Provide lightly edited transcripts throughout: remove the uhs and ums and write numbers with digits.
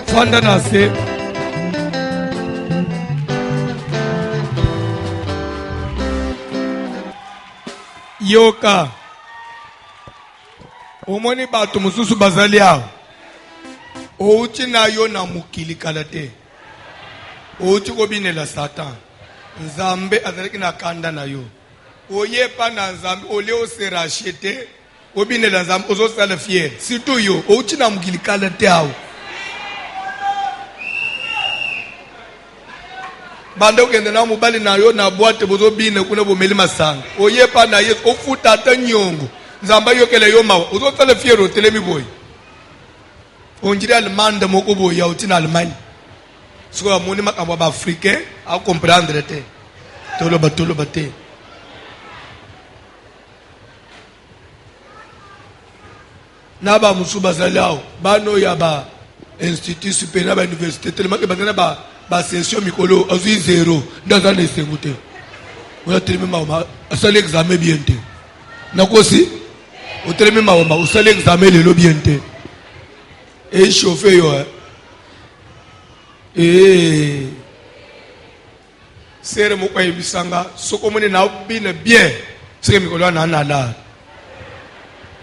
Fanda nase yoka omoni bato mususu bazali awo outi na yo na mokili kala te outi kobinela satan nzambe azalaki na kanda na yo oyepa na nzambe ole oserache te obinela nzambe ozosala fiere surtout yo outi na mokili kala te awo banda ukende na mobali na yo na boite bozobina kuna bomeli masanga oyepa na yesu ofuta ata nyongo nzamba yokele yo mawa ozosala fiero telemi boy onjiri allemande moko boya utina Allemagne siko amoni makambo ba africain a comprendre te tolo bate na ba musuba zalao bano ya ba institut supérieur ba université tellement que bazana ba session mikolo azui zéro ndaza na sengute on telemi mawa asali examen bien te nakosi o telemi mawa usali examen lelo bien te et chauffer yo sere mo kwa ibisanga soko moni na bine bien sere mikolo na la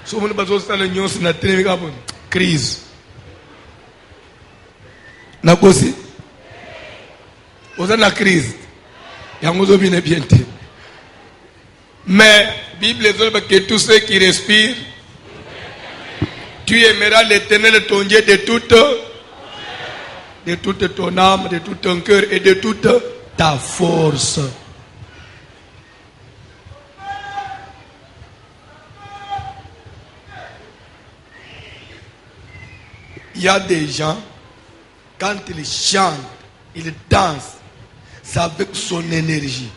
so moni bazo sala nyonso na telemi ka bon crise nakosi oza na crise yango zo bine bien te mais Bible dit que tous ceux qui respirent, tu aimeras l'Éternel ton Dieu de toute ton âme, de tout ton cœur et de toute ta force. Il y a des gens, quand ils chantent, ils dansent, c'est avec son énergie.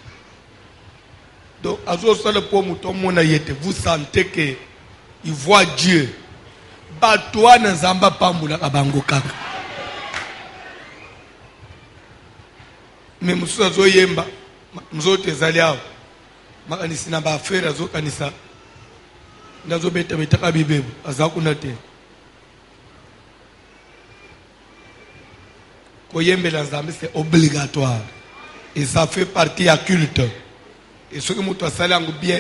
Donc, vous sentez qu'il voit Dieu. Batwa na zamba pambula kabango kaka. Mais mususu azoyemba, mzote ezali awo. Makanisi na ba affaire azokanisa. Ndazo beta betaka bibebo, azakuna te. Koyembela nzambe c'est obligatoire. Et ça fait partie à culte. Et ce que nous avons bien,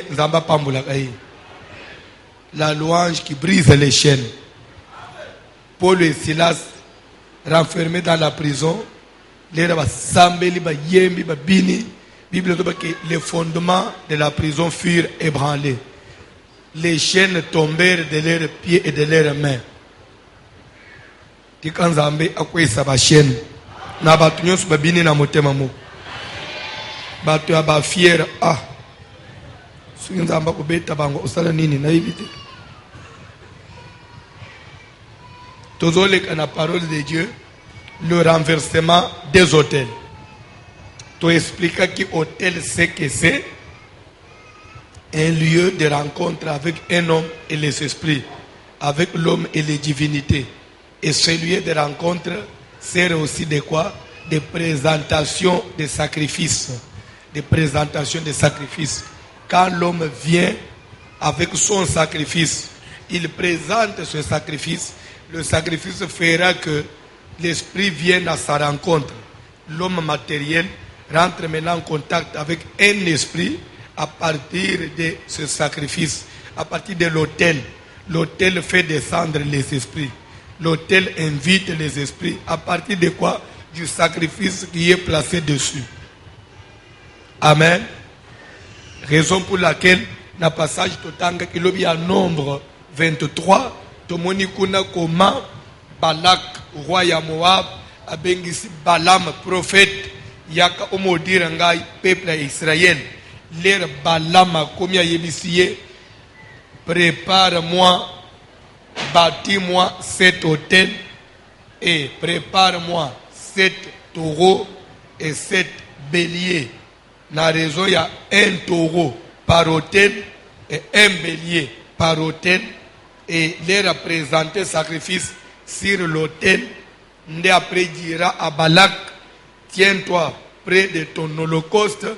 la louange qui brise les chaînes. Paul et Silas, renfermés dans la prison, les fondements de la prison furent ébranlés. Les chaînes tombèrent de leurs pieds et de leurs mains. Tikanzambe akwe saba chaîne. Na batunyo subabini na motema mo. Bato ya ba fier nzamba kubeta bango osala nini na ibite tozoleka na parole de Dieu le renversement des hôtels to expliquer que hôtel c'est que c'est un lieu de rencontre avec un homme et les esprits, avec l'homme et les divinités, et ce lieu de rencontre sert aussi de quoi? De présentation des sacrifices. De présentation des sacrifices. Quand l'homme vient avec son sacrifice, il présente ce sacrifice. Le sacrifice fera que l'esprit vienne à sa rencontre. L'homme matériel rentre maintenant en contact avec un esprit à partir de ce sacrifice, à partir de l'autel. L'autel fait descendre les esprits. L'autel invite les esprits. À partir de quoi? Du sacrifice qui est placé dessus. Amen. Raison pour laquelle, dans le passage Totanga, il y a nombre 23, Tomoni Kuna Koma, Balak, roi ya Moab, Abengisi Balam, prophète, Yaka Omodir Ngai, peuple Israël. l'air balama comme yebisiye, prépare-moi, bâtis-moi cet hôtel et prépare-moi 7 taureaux et 7 béliers. Na raison, il y a un taureau par hôtel et un bélier par hôtel. Et les représenter sacrifice sur l'autel. Ndé après dira à Balak, tiens-toi près de ton holocauste,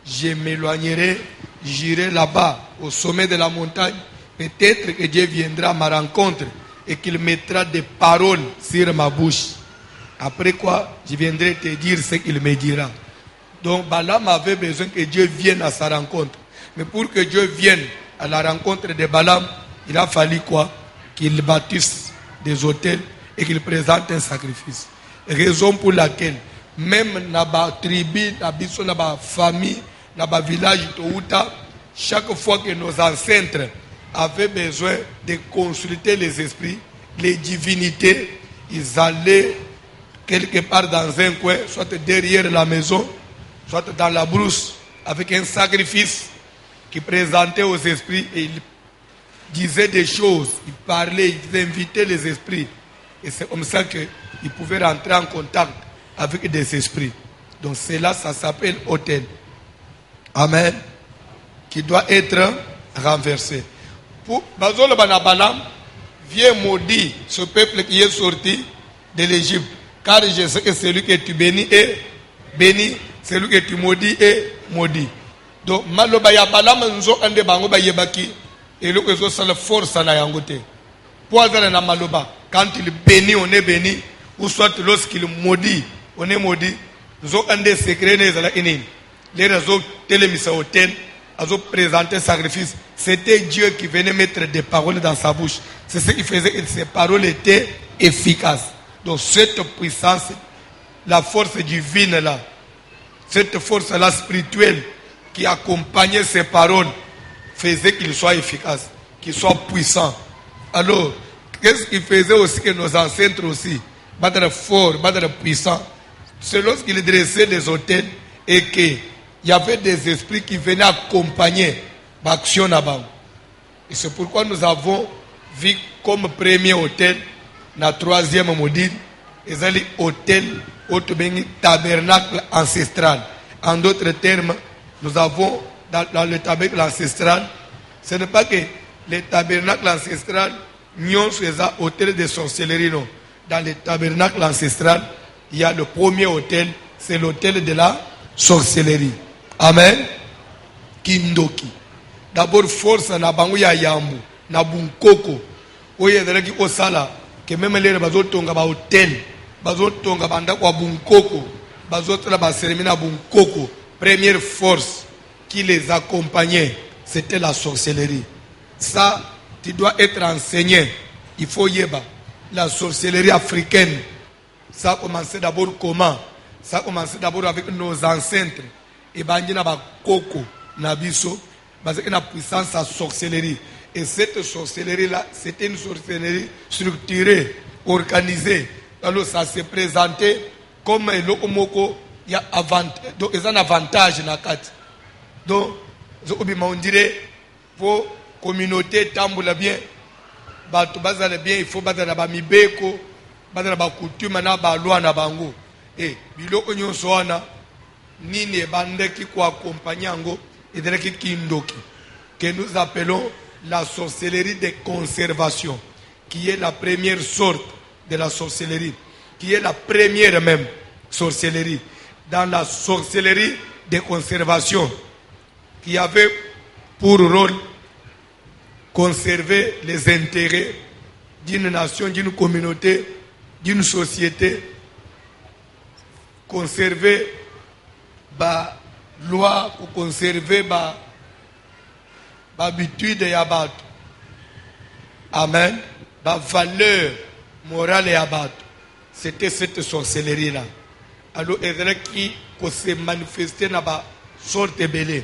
je m'éloignerai, j'irai là-bas, au sommet de la montagne. Peut-être que Dieu viendra à ma rencontre et qu'il mettra des paroles sur ma bouche. Après quoi, je viendrai te dire ce qu'il me dira. Donc Balaam avait besoin que Dieu vienne à sa rencontre. Mais pour que Dieu vienne à la rencontre de Balaam, il a fallu quoi? Qu'il bâtisse des autels et qu'il présente un sacrifice. Raison pour laquelle, même dans la tribu, dans la famille, dans le village de Touta, chaque fois que nos ancêtres avaient besoin de consulter les esprits, les divinités, ils allaient quelque part dans un coin, soit derrière la maison, soit dans la brousse, avec un sacrifice qui présentait aux esprits et ils disaient des choses, ils parlaient, ils invitaient les esprits. Et c'est comme ça qu'ils pouvaient rentrer en contact avec des esprits. Donc cela, ça s'appelle autel. Amen. Qui doit être renversé. Pour Bazol Banabalam, viens maudire ce peuple qui est sorti de l'Égypte. Car je sais que celui que tu bénis est béni, celui que tu maudis est maudit. Donc, maloba ya balam nzo ande bango ba yebaki et le que ça la force na yangote. Poazana na maloba, quand il bénit, on est béni, ou soit lorsqu'il maudit, on est maudit. Nzo ande secret ne zala inin. Les réseaux télémisa hôtel, azo présenter sacrifice. C'était Dieu qui venait mettre des paroles dans sa bouche. C'est ce qui faisait que ces paroles étaient efficaces. Donc cette puissance, la force divine là, cette force là spirituelle qui accompagnait ces paroles, faisait qu'il soit efficace, qu'il soit puissant. Alors, qu'est-ce qui faisait aussi que nos ancêtres aussi, battre fort, battre puissant, c'est lorsqu'ils dressaient des autels et qu'il y avait des esprits qui venaient accompagner l'action là-bas. Et c'est pourquoi nous avons vu comme premier autel, la troisième module, ils ont l'hôtel, tabernacle ancestral. En d'autres termes, nous avons dans le tabernacle ancestral, ce n'est pas que le tabernacle ancestral, nous faisons hôtel de sorcellerie, non. Dans le tabernacle ancestral, il y a le premier hôtel, c'est l'hôtel de la sorcellerie. Amen. Kindoki. D'abord, force na bangu ya yambu, na bunkoko. Oye dereki osala, que même les bazotonga ba hôtel, bazotonga banda kwa bunkoko, bazotonga ba cérémonie bunkoko. Première force qui les accompagnait, c'était la sorcellerie. Ça, tu dois être enseigné. Il faut yeba. La sorcellerie africaine, ça a commencé d'abord comment? Ça a commencé d'abord avec nos ancêtres. Et bandina ba koko, nabiso, parce qu'il y a une puissance à sorcellerie. Et cette sorcellerie-là, c'était une sorcellerie structurée, organisée. Alors ça s'est présenté comme un lokomoko, il y a un avantage dans la carte. Donc, on dirait, pour la communauté, tamboula bien, il faut battre la mibeko, battre la coutume, la loi, la bango. Et, bilo onyo soana, nini bande qui ko accompagner ango, et de qui kindoki, que nous appelons la sorcellerie de conservation, qui est la première sorte de la sorcellerie, qui est la première même sorcellerie. Dans la sorcellerie de conservation, qui avait pour rôle conserver les intérêts d'une nation, d'une communauté, d'une société, conserver la loi, conserver l'habitude et l'abat. Amen. La valeur morale et l'abat. C'était cette sorcellerie-là. Alors, il y a qui se manifestait dans la sorte belée.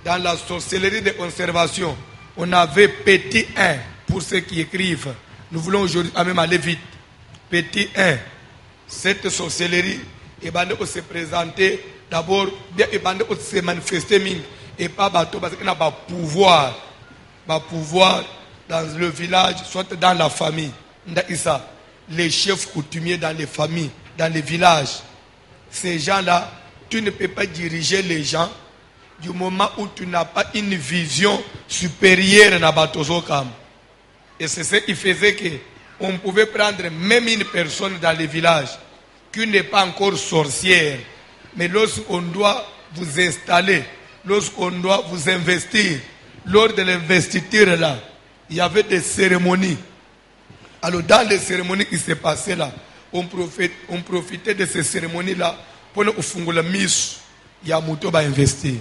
Dans la sorcellerie de conservation, on avait petit 1 pour ceux qui écrivent. Nous voulons aujourd'hui même aller vite. Petit 1. Cette sorcellerie, il se présentait d'abord, il se manifestait. et pas bateau parce qu'il n'a pas pouvoir dans le village, soit dans la famille. Les chefs coutumiers dans les familles, dans les villages. Ces gens-là, tu ne peux pas diriger les gens du moment où tu n'as pas une vision supérieure dans Batozokam. Et c'est ce qui faisait qu'on pouvait prendre même une personne dans les villages qui n'est pas encore sorcière. Mais lorsqu'on doit vous installer, lorsqu'on doit vous investir, lors de l'investiture là, il y avait des cérémonies. Alors dans les cérémonies qui se passaient là, on profitait de ces cérémonies là pour nous faire la mise. Il y a muto ba investir.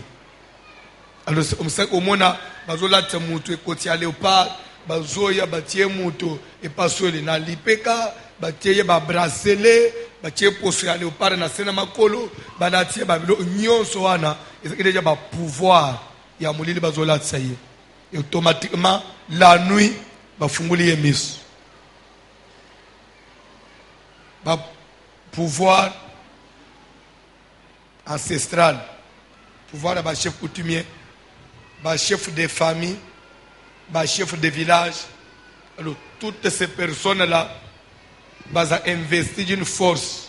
Alors c'est comme ça qu'au moins bazola tsamuto ekoti ya léopard, bazoya batie muto et pas sur na lipeka, batie ba bracelet, batie poso ya léopard na sena makolo, banatie ba bilo nyonso wana, il y a ba pouvoir ya mulili bazola tsaye. Et automatiquement la nuit ba funguli ye mise. Ba pouvoir ancestral, pouvoir de chef coutumier, chef de famille, chef de village. Alors, toutes ces personnes-là ont investi d'une force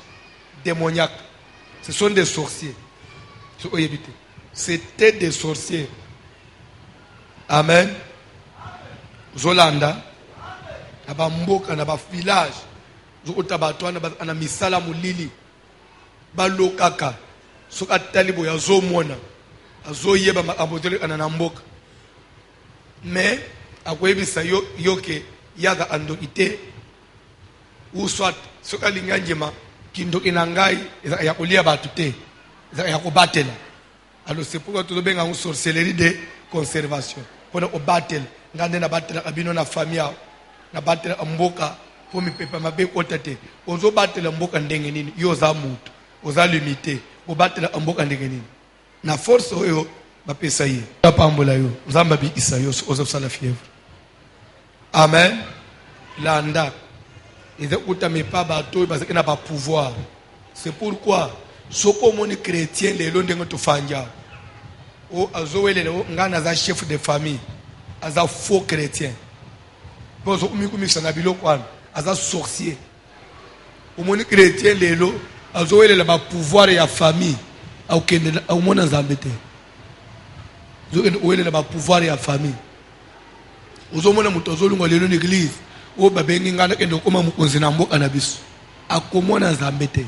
démoniaque. Ce sont des sorciers. C'était des sorciers. Amen. Zolanda, naba mboka, naba village, zokotabatwana na misala mulili, balokaka. Soka talibo ya zo mona azoyeba makambo ana mboka mais akwebisa yoke yaga ando ite ou soit soka linganjema kindo inangai ya kulia batu te ya kubatela. Alors c'est pourquoi tout benga une sorcellerie de conservation pour obatela ngande na batela abino na famille na batela mboka pour mi pepa mabe kotate ozo batela mboka ndenge nini yo za mutu oza limité obatela mboka ndenge nini na force oyo bapesa ye apambola yo nzamba bi isayo ozo sala fièvre. Amen. Landa ils écoutent mes pas bateau parce qu'il n'a pas pouvoir. C'est pourquoi soko moni chrétien lelo ndenge to fanja o azowele ngana za chef de famille aza faux chrétien bozo umikumisa na biloko wana aza sorcier o moni chrétien lelo azowele la pouvoir ya famille au kende au mona zambete zokende owele la pouvoir ya famille ozomona muto azolunga lelo l'église o babengi ngana kende koma mukonzi na mboka na biso akomona zambete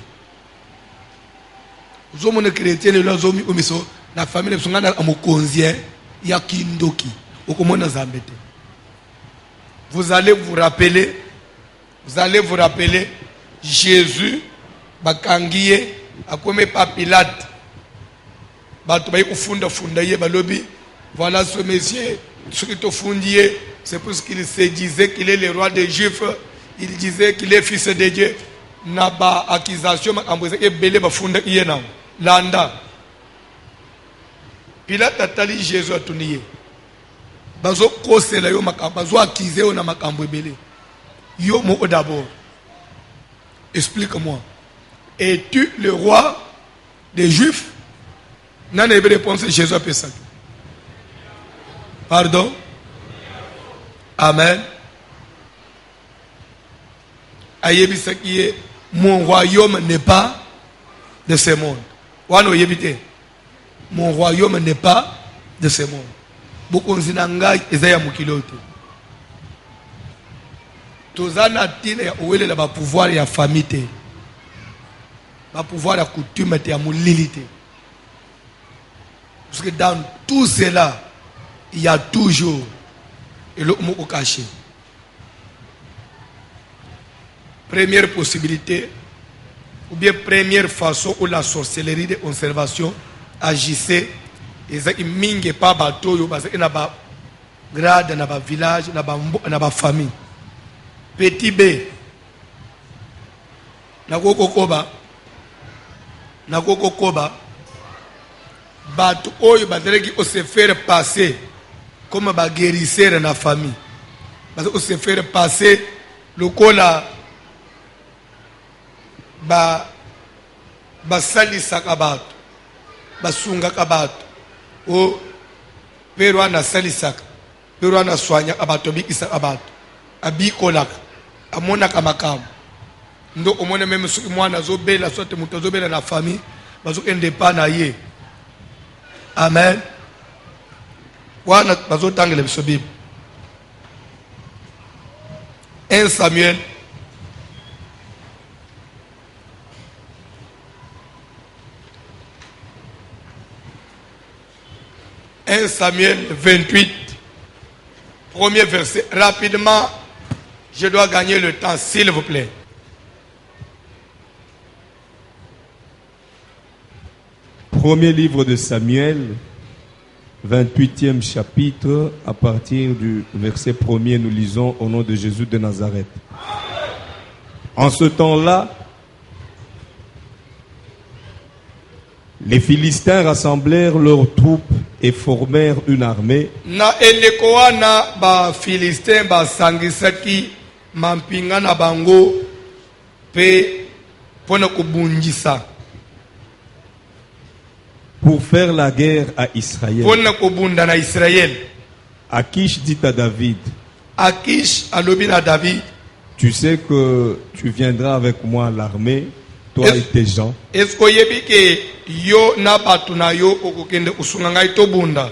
ozomona chrétien lelo azomi omiso na famille biso ngana amokonzi ya kindoki okomona zambete. Vous allez vous rappeler Jésus bakangiye akome pa Pilate bato bayi kufunda ye balobi voilà ce monsieur ce qui te fundier c'est parce qu'il se disait qu'il est le roi des Juifs, il disait qu'il est fils de Dieu na ba accusation makamboze ke bele bafunda yena landa Pilate atali Jésus atuniye bazo kosela yo makambo bazo accuser yo na makambo ebele yo moko d'abord explique-moi. Es-tu le roi des Juifs? N'a pas réponse Jésus a ça. Pardon? Amen. Ayebisa qui est mon royaume n'est pas de ce monde. Wano yebite. Mon royaume n'est pas de ce monde. Beaucoup zinanga ezaya mukilote. Tozana tine ya ouele la ba pouvoir ya famille. Va pouvoir la coutume et à l'ilité. Parce que dans tout cela, il y a toujours le mot caché. Première possibilité, ou bien première façon où la sorcellerie de conservation agissait, et ça, il mingue pas bateau, parce qu'il n'y a pas grade, il n'y a pas village, il n'y a pas famille. Petit B, Nakoko koba batu oyo badeleki o se faire passer comme ba guérisseur na famille parce que se faire passer lokola basalisa ka bato basunga ka bato o pero anasalisaka pero anaswanya abato bikisa abato abikolaka amonaka makambo ndo omone meme soki mwana azobela sote moto azobela na famille bazokende pa na ye. Amen. Wana bazotangela biso Bible. 1 Samuel 1 Samuel 28, premier verset. Rapidement, je dois gagner le temps, s'il vous plaît. Premier livre de Samuel, 28e chapitre, à partir du verset 1er, nous lisons au nom de Jésus de Nazareth. En ce temps-là, les Philistins rassemblèrent leurs troupes et formèrent une armée. Na elekoana ba Philistin ba sangisaki mampinga na bango pe pona kubunjisa. Pour faire la guerre à Israël. Pona kubunda na Israël. Akish dit à David. Akish alobi na David. Tu sais que tu viendras avec moi à l'armée, toi et tes gens. Est-ce que yebi ke yo na batu na yo okokende usunga ngai to bunda?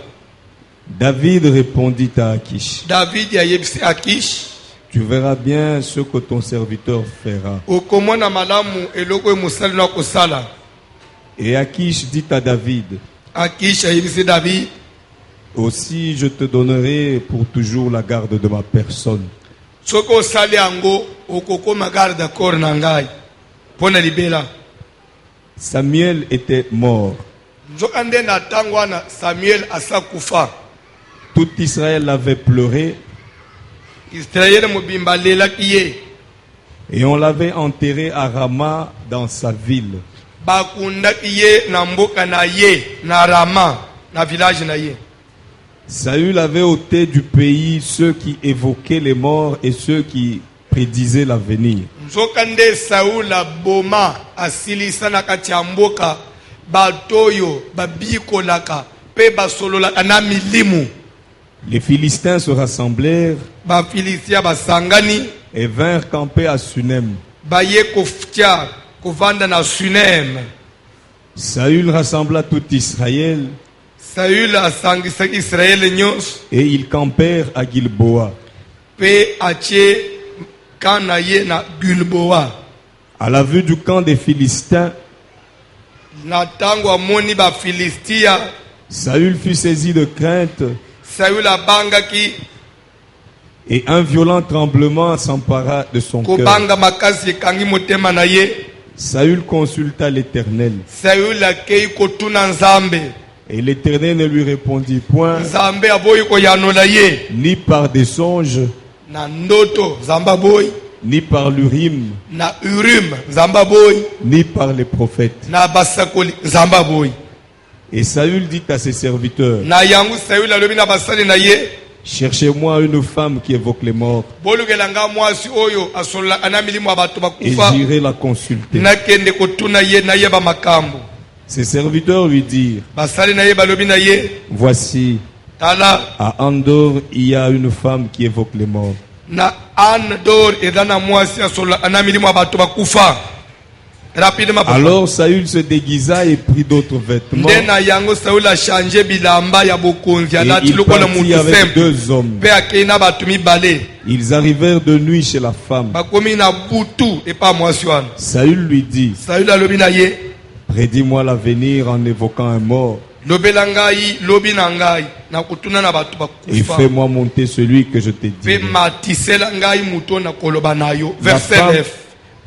David répondit à Akish. David ya yebisi Akish. Tu verras bien ce que ton serviteur fera. Okomona malamu eloko e musali na kosala. Et Akish dit à David. Akish ya yebisi David. Aussi je te donnerai pour toujours la garde de ma personne. Soko sali ango okokoma garde corps na ngai. Pona libela. Samuel était mort. Nzokande na tangwana Samuel asakufa. Tout Israël avait pleuré. Israël mobimba lela kiye. Et on l'avait enterré à Rama dans sa ville. Bakunda kiye na mboka na ye na Rama na village na ye. Saül avait ôté du pays ceux qui évoquaient les morts et ceux qui prédisaient l'avenir. Nzokande Saula boma asilisa na kati ya mboka batoyo babikolaka pe basolola na milimu. Les Philistins se rassemblèrent Ba Philistia basangani et vinrent camper à Sunem. baye koftia kovanda na Sunem. Saül rassembla tout Israël Saül asangisa Israël nyos et ils campèrent à Gilboa. pe ache kana ye na Gilboa. À la vue du camp des Philistins, Na tango amoni ba Philistia Saül fut saisi de crainte Saül abangaki et un violent tremblement s'empara de son cœur. kobanga makasi ekangi motema na ye. Saül consulta l'Éternel Saül akei kotuna Nzambe. et l'Éternel ne lui répondit point, Nzambe aboyi koyanola ye ni par des songes, na ndoto Nzambe boy, ni par l'Urim, na Urim Nzambe boy, ni par les prophètes. na basakoli Nzambe boy. Et Saül dit à ses serviteurs, Na yangu Saül alobi na basali na ye, cherchez-moi une femme qui évoque les morts bolukelanga mwasi oyo asolola ana milimo ya bato et bakufa j'irai la consulter. nakende kotuna ye na ye ba makambo. Ses serviteurs lui dirent, Basali na ye balobi na ye, voici, tala à Andor, il y a une femme qui évoque les morts. na Andor eza na mwasi asolola ana milimo ya bato bakufa. Rapidement papa. Alors Saül se déguisa et prit d'autres vêtements Nde na yango Saül a changé bilamba ya bokonzi et alati il lokola partit mutu avec simple. 2 hommes. Pe akei na bato mibale Ils arrivèrent de nuit chez la femme. bakomi na butu epa mwasi wana. Saül lui dit, Saül alobi na ye, prédis-moi l'avenir en évoquant un mort lobela ngai lobi na ngai na kutuna na bato et bakufa fais-moi monter celui que je t'ai pe dit. matisela ngai muto na koloba na yo. La Verset femme- 9.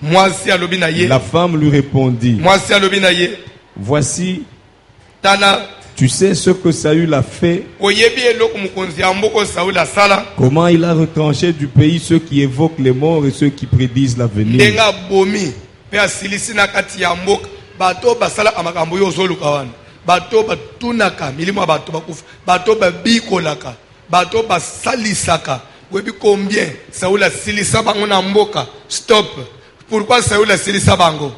Mwasi alobi na ye, La femme lui répondit, mwasi alobi na ye, voici, tala tu sais ce que Saül a fait, oyebi eloko mokonzi ya mboko Saül asala comment il a retranché du pays ceux qui évoquent les morts et ceux qui prédisent l'avenir. ndenge abomi pe asilisi na kati ya mboka bato basala amakambo yo ozoluka wana, bato batunaka milimo ya bato bakufa, bato babikolaka, bato basalisaka. Oyebi combien Saül asilisa bango na mboka? Stop. Pourquoi Saül asilisa bango?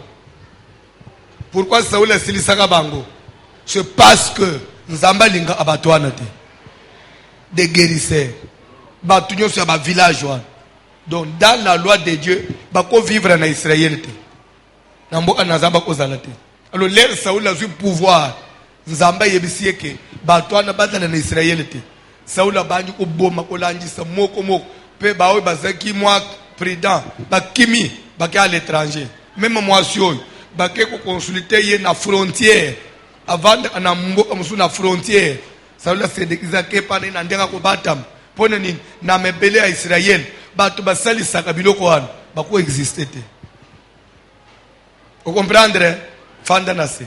Pourquoi Saül asilisaka bango? C'est parce que Nzambe alinga abato wana te. des guérisseurs. Batunyo sur un village. Donc dans la loi de Dieu, bako vivre en Israël. Namboka nazamba kozalate. Alors l'air Saoul a eu pouvoir. Nzamba yebisieke. Batwana batana en Israël. Saoul a bandu ko boma ko landisa moko moko. Pe bawe bazaki moi président. Bakimi baka à l'étranger. Même moi sur. Bake ko consulter ye na frontière. Avant na mboka musu na frontière. Saoul a sédékiza ke pane na ndenga ko batam. Pone ni na mebele ya Israël. Batu basali saka biloko wana bako exister te. Vous comprendre? Fanda nase.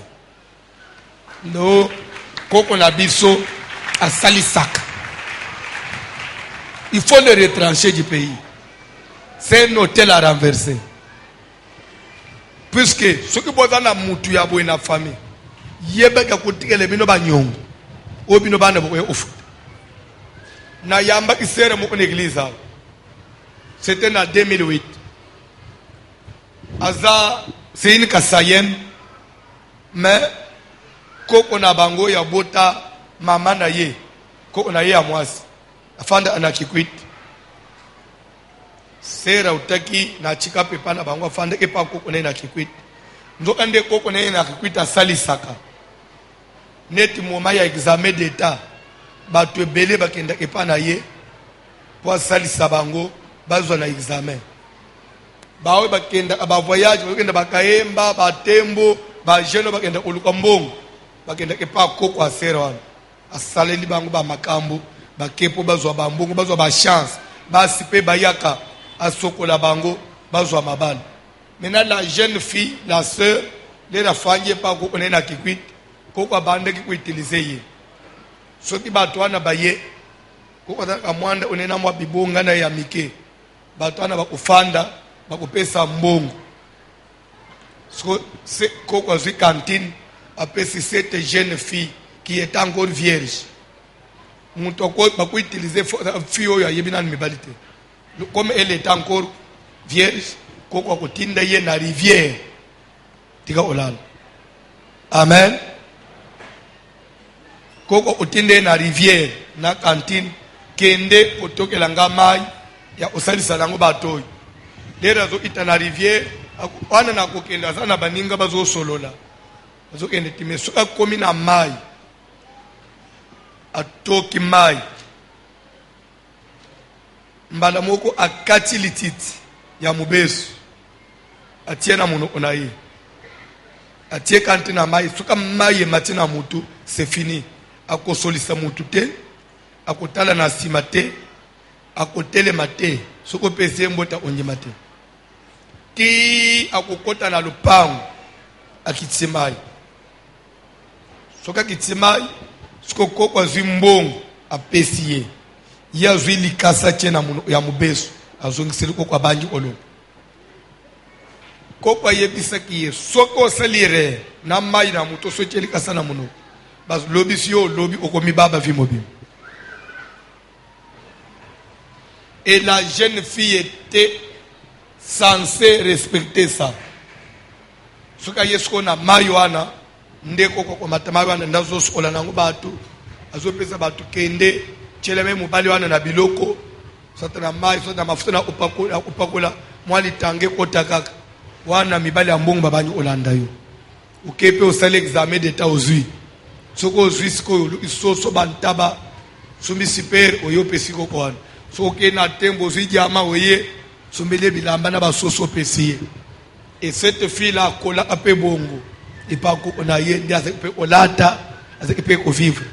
No koko na biso a sali saka. Il faut le retrancher du pays. C'est un hôtel à renverser. Puisque ce qui boit dans la moutou ya boy na famille. Yebeka kutikele bino banyongo. Obino bana boye ofu. Na yamba kisere mo église. C'était en 2008. Aza, c'est une Kassayen. Mais, koko na bango ya bota mama na ye. Koko na ye ya mwasi. Afanda anakikwit. Sera utaki na chika pepa na bango. Afanda epa koko na ye na kikwit. Nzo ande koko na ye na kikwit asali saka. Neti mwoma ya examen d'etat. Batwe bele bakenda epa na ye. Po asali sabango. Bazwa na examen. Bawe bakenda aba voyage bakenda bakaemba batembo ba jeno bakenda uluka mbongo bakenda kepa koko asera wana asaleli bango ba makambo bakepo bazwa ba mbongo bazwa ba chance basi pe bayaka asokola bango bazwa mabala. Maintenant la jeune fille la sœur de la famille pas koko na kikwit koko abande ki utiliser ye soki batwana baye koko ta mwanda onena mwa bibonga na ya mike batwana bakufanda bakupesa mbongo c'est koko zwi cantine apesi cette jeune fille qui est encore vierge muto ko bakuutiliser fille oyo ayebina mibalite comme elle est encore vierge koko akotinda ye na rivière tika olala. Amen. Koko otinde na rivière na cantine kende otokela ngamai ya osalisa lango batoyi lera zo itana rivière wana na kokenda sana baninga bazo solola bazo kende timeso akomi na mai atoki mai mbala moko akati lititi ya mubesu atie na mono onaye atie kanti na mai suka mai matina mutu c'est fini akosolisa mutu te akotala na sima te akotele mate soko pese mbota onye mate ti akokota na lupango akitimai soka kitimai soko koko zimbongo apesiye ya zwi likasa tena ya mubesu azongiseli koko abanji olo koko yebisa kiye soko salire na mai na muto so teli kasa na muno bas lobi sio lobi okomi baba vimobi. Et la jeune fille était censée respecter ça. Ce que yesko na maywana ndeko ko matamawana ndazo sola nango batu azopesa batu kende cheleme mubali wana na biloko satana mai satana mafuta na upakola mwali tange kotaka wana mibali ya mbongo babanyi olanda yo ukepe osale examen d'état ozui soko ozui siko isoso bantaba sumbi super oyope siko kwana soke na tembo zijama oye sumbele bilamba na basoso pesiye. Et cette fille là kola ape bongo et pas ko na ye ndi azepe olata azepe ko vivre.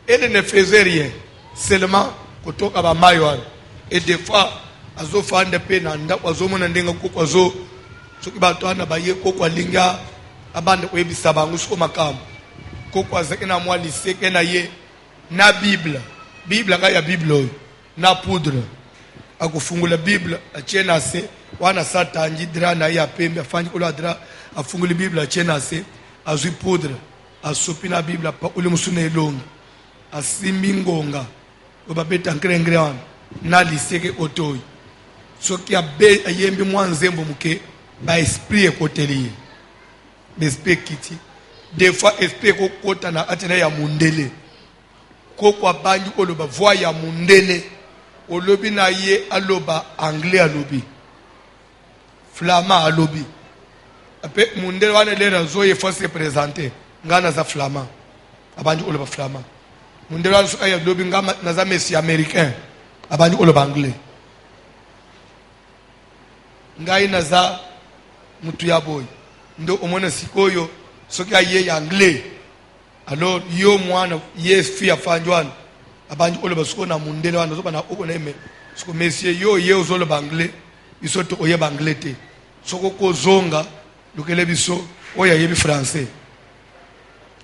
Elle ne faisait rien seulement kotoka ba mayo et des fois azofanda pe na ndako azomona ndenga ko azo soki batwana baye ko kwa linga abande ko yebisa bangu siko makamo ko kwa zakena mwa liseke na ye na Bible ka ya Bible na poudre akufungula Bible achena se wana satanji dra na ya pembe afanyi ko dra afungula Bible achena se azwi poudre asopi na Bible pa ule musuna elonga asimbi ngonga obabeta nkrengre wana na liseke otoyi soki abe ayembi mwanzembo muke ba esprit ekoteliye esprit kiti des fois esprit kokota na atena ya mundele kokwa bangi oloba voix ya mundele olobi na ye aloba anglais alobi flamand alobi ape mundele wana lera zoye faut se présenter ngana za flamand abanji oloba flamand mundele wana suka ya lobi ngama naza messi américain abanji oloba anglais ngai naza mutu ya boy ndo omona sikoyo soki aye ya anglais alors yo mwana ye fi afanjwana abanji oloba siko na mundele wana zoba na oko na eme siko monsieur yo ye ozoloba anglais biso to oye anglais te soko ko zonga lukele biso oya yebi français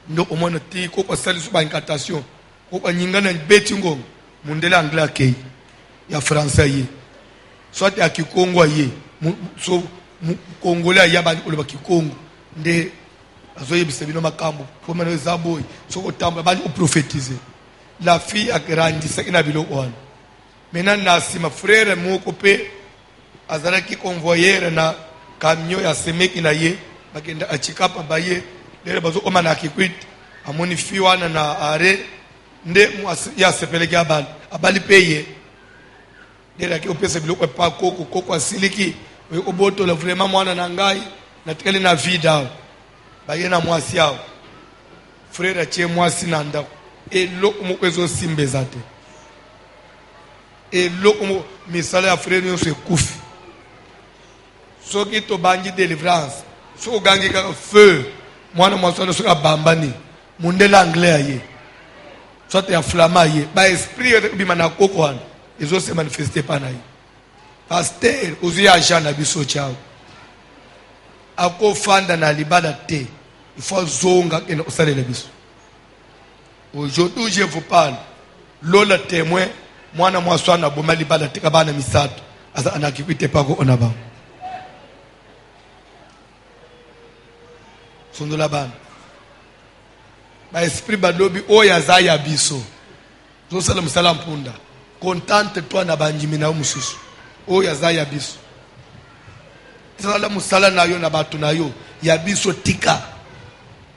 ndo omona ti ko ko sali so ba incantation ko ko nyingana beti ngom mundele anglais akei ya français ye soit ya kikongo ye so congolais ya bandi oloba kikongo nde azoyebisa bino makambo pomana ezaboy soko tamba bandi o prophétiser la fille a grandi ça ina biloko wana maintenant na sima frère moko pe azalaki convoyeur na camion ya semeki na ye bakenda achikapa baye lele bazo omana kikwit amoni fi wana na are nde ya sepeleki abali peye lele ki opesa biloko pa koko asiliki oboto la vraiment mwana na ngai na tikali na vida baye na mwasi yao frère atie mwasi na ndako eloko moko ezosimba te eloko moko misala ya frère nyonso ekufi soki tobangi délivrance soki ogangi kaka feu mwana mwasi wana soki abambani mundele anglais aye soit ya flamand aye baesprit ebima na koko wana ezose manifeste pa na ye pasteur ozwi agent na biso tiao akofanda na libala te il faut zonga kende osalela biso. Aujourd'hui je vous parle lola témoin mwana mwaswa na boma libala te kabana misato asa anakipite pako onaba sondola bana ba esprit balobi oya zaya biso zo sala musala mpunda contente toi na banjimi na mususu oya zaya biso sala musala na yo na batu na yo ya biso tika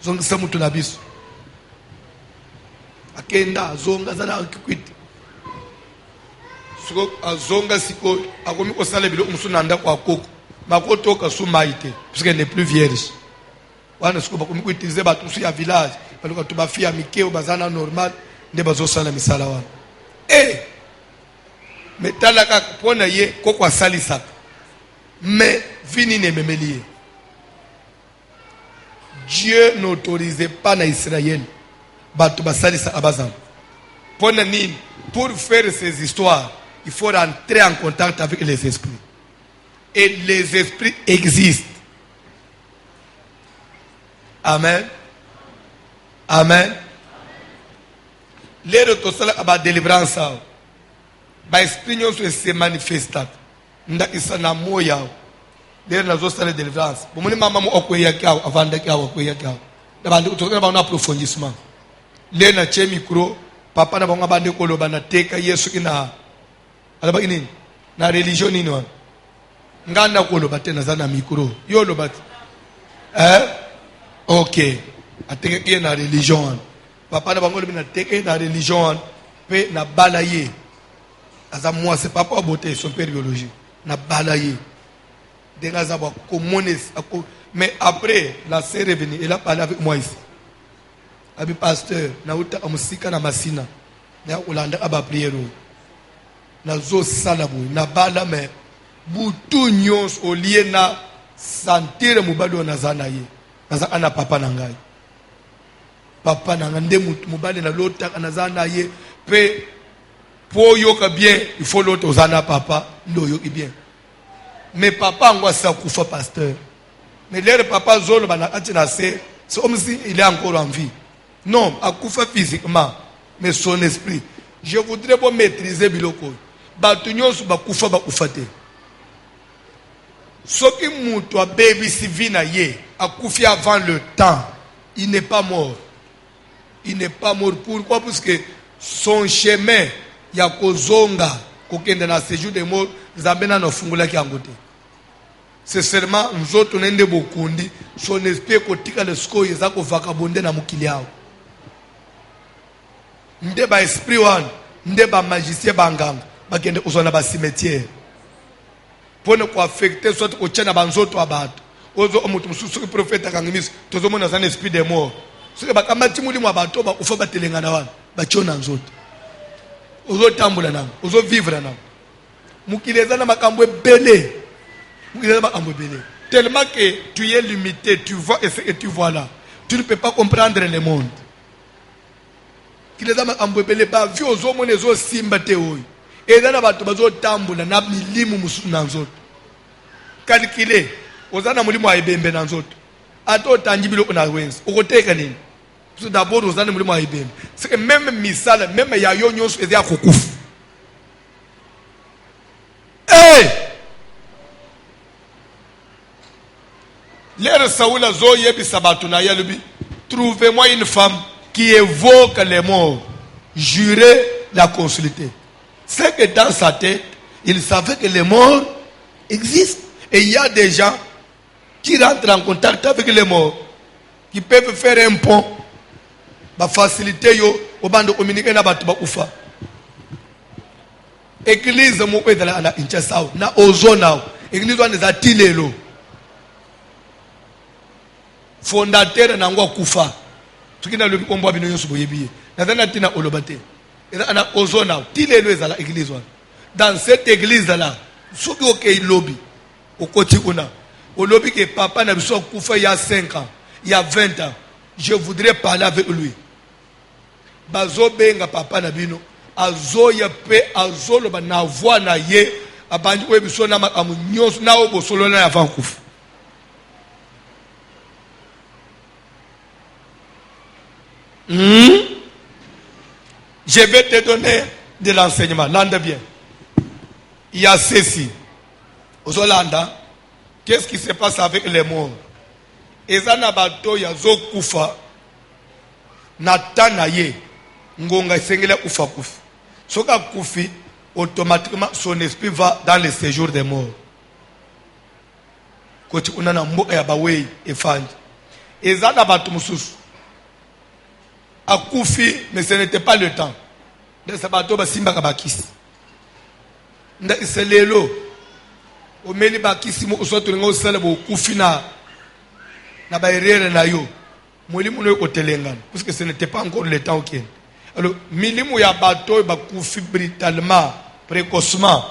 zongisa mutu na biso akenda zonga zana akikwiti siko azonga siko akomi kosala bilo musunanda kwa koko makotoka sumaite puisque elle n'est plus vierge wana siko bakomi kuitilize batu su ya village baluka to bafia mikeo bazana normal nde bazosala misala wana metala ka pona ye koko asalisa mais vini ne memelie Dieu n'autorisait pas na Israël batu basalisa abazam pona nini pour faire ces histoires il faut rentrer en contact avec les esprits et les esprits existent. Amen. Amen. Les retours à la délivrance, ba esprit nyonso se manifesta nda isana moya les nazo sala délivrance bomoni mama mo okweya kyao avanda kyao okweya kyao da bandi kutoka ba na approfondissement le na che micro papa na bango bande koloba na teka Yesu ina alaba nini na religion nini wana nganda koloba tena zana micro yo loba OK ateke ye na religion papa na bango na teke na religion pe na balaye aza moi c'est papa aboté son père biologie na balaye dengaza ba communiste mais après la sœur est venue elle a parlé avec moi ici abi pasteur na uta amusika na masina na ulanda aba prière na zo salabu na bala mais butu nyos au lieu na sentir mubado na zana ye naza ana papa na ngai papa na ngande mubale na lota na zana ye pe pour yoka bien il faut l'autre ozana papa ndo yoki bien mais papa ngwa sa kufa pasteur mais leur papa zolo bana atina c'est comme si il est encore en vie non akufa physiquement mais son esprit je voudrais pas maîtriser biloko batu nyonso bakufa te soki mutu a baby sivina ye akufi avant le temps il n'est pas mort pourquoi parce que son chemin ya kozonga kokende na séjour de mort zambena na fungula ki angote c'est seulement nzoto nende bokundi son esprit kotika le sko yeza ko vagabonde na mukili yao nde ba esprit wana nde ba magicien banganga bakende uzona ba cimetière pone ko affecter soit ko tshena banzoto abantu ozo omuntu mususu profeta kangimisa tozomona zana esprit de mort sike bakamati mulimo abantu ba ufa batelengana wana bachona nzoto ozo tambula nabo ozo vivre nabo mukileza na makambo ebele mukileza makambo ebele tellement que tu es limité, tu vois et tu vois là. Tu ne peux pas comprendre le monde. Kileza makambo ebele ba vi ozomona ezo simba te oyo. Ezana bato bazo tambula na milimu musu na nzoto. Calculer ozana mulimo ayibembe na nzoto. Ato tangibilo ona wenza. Ukoteka nini? Parce que d'abord ozana mulimo ayibembe. C'est que même misala, même ya yo nyonso ezya kokufu. Hey! L'air Saoula Zoye Bisabatuna Yalubi, trouvez-moi une femme qui évoque les morts. Jurez la consulter. C'est que dans sa tête, il savait que les morts existent. Et il y a des gens qui rentrent en contact avec les morts, qui peuvent faire un pont, pour faciliter yo, au bande de communiquer na batu ba ufa. Église mo edala na inchasao, na ozonao. Église wana za tilelo. Fondateur nangwa kufa tukina le kombo bino yosu boyebiye nazana tina olobate ana ozona tilelo ezala église wana dans cette église là soki okei lobby okoti kuna olobi que papa na biso kufa il y a 5 ans il y a 20 ans je voudrais parler avec lui bazo benga papa na bino azoya pe azoloba na voix na ye abandi webiso na makamu nyonso na obosolo na avant kufa. Je vais te donner de l'enseignement. Lande bien. Il y a ceci. Aux Hollanda, qu'est-ce qui se passe avec les morts? Ezana bato ya zo kufa. Natanaye. Ngonga sengela kufa kufi. Soka kufi, automatiquement son esprit va dans le séjour des morts. Koti unana mboka ya bawei efandi. Ezana bato mususu. A Koufi, mais ce n'était pas le temps. De sabato ba simba kabakisi. Nda iselelo. O meli bakisi mo osoto ngo sala bo Koufi na ba erreur na yo. Molimu no otelengana parce que ce n'était pas encore le temps auquel. Alors milimu ya bato ba Koufi brutalement, précocement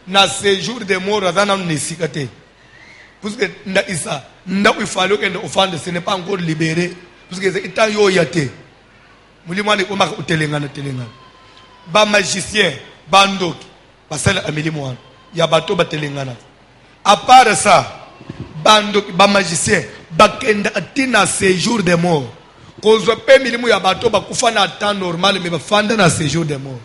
na séjour de mort azana nesikate. Parce que nda isa nda il fallait que offende ce n'est pas encore libéré parce que c'est étant yo yate. Mulimani omaka utelengana telengana ba magicien bandoki basala amilimu ya bato batelengana à part ça bandoki ba magicien bakenda atina séjour de mort kozo pe milimu ya bato bakufa na temps normal mais bafanda na séjour de mort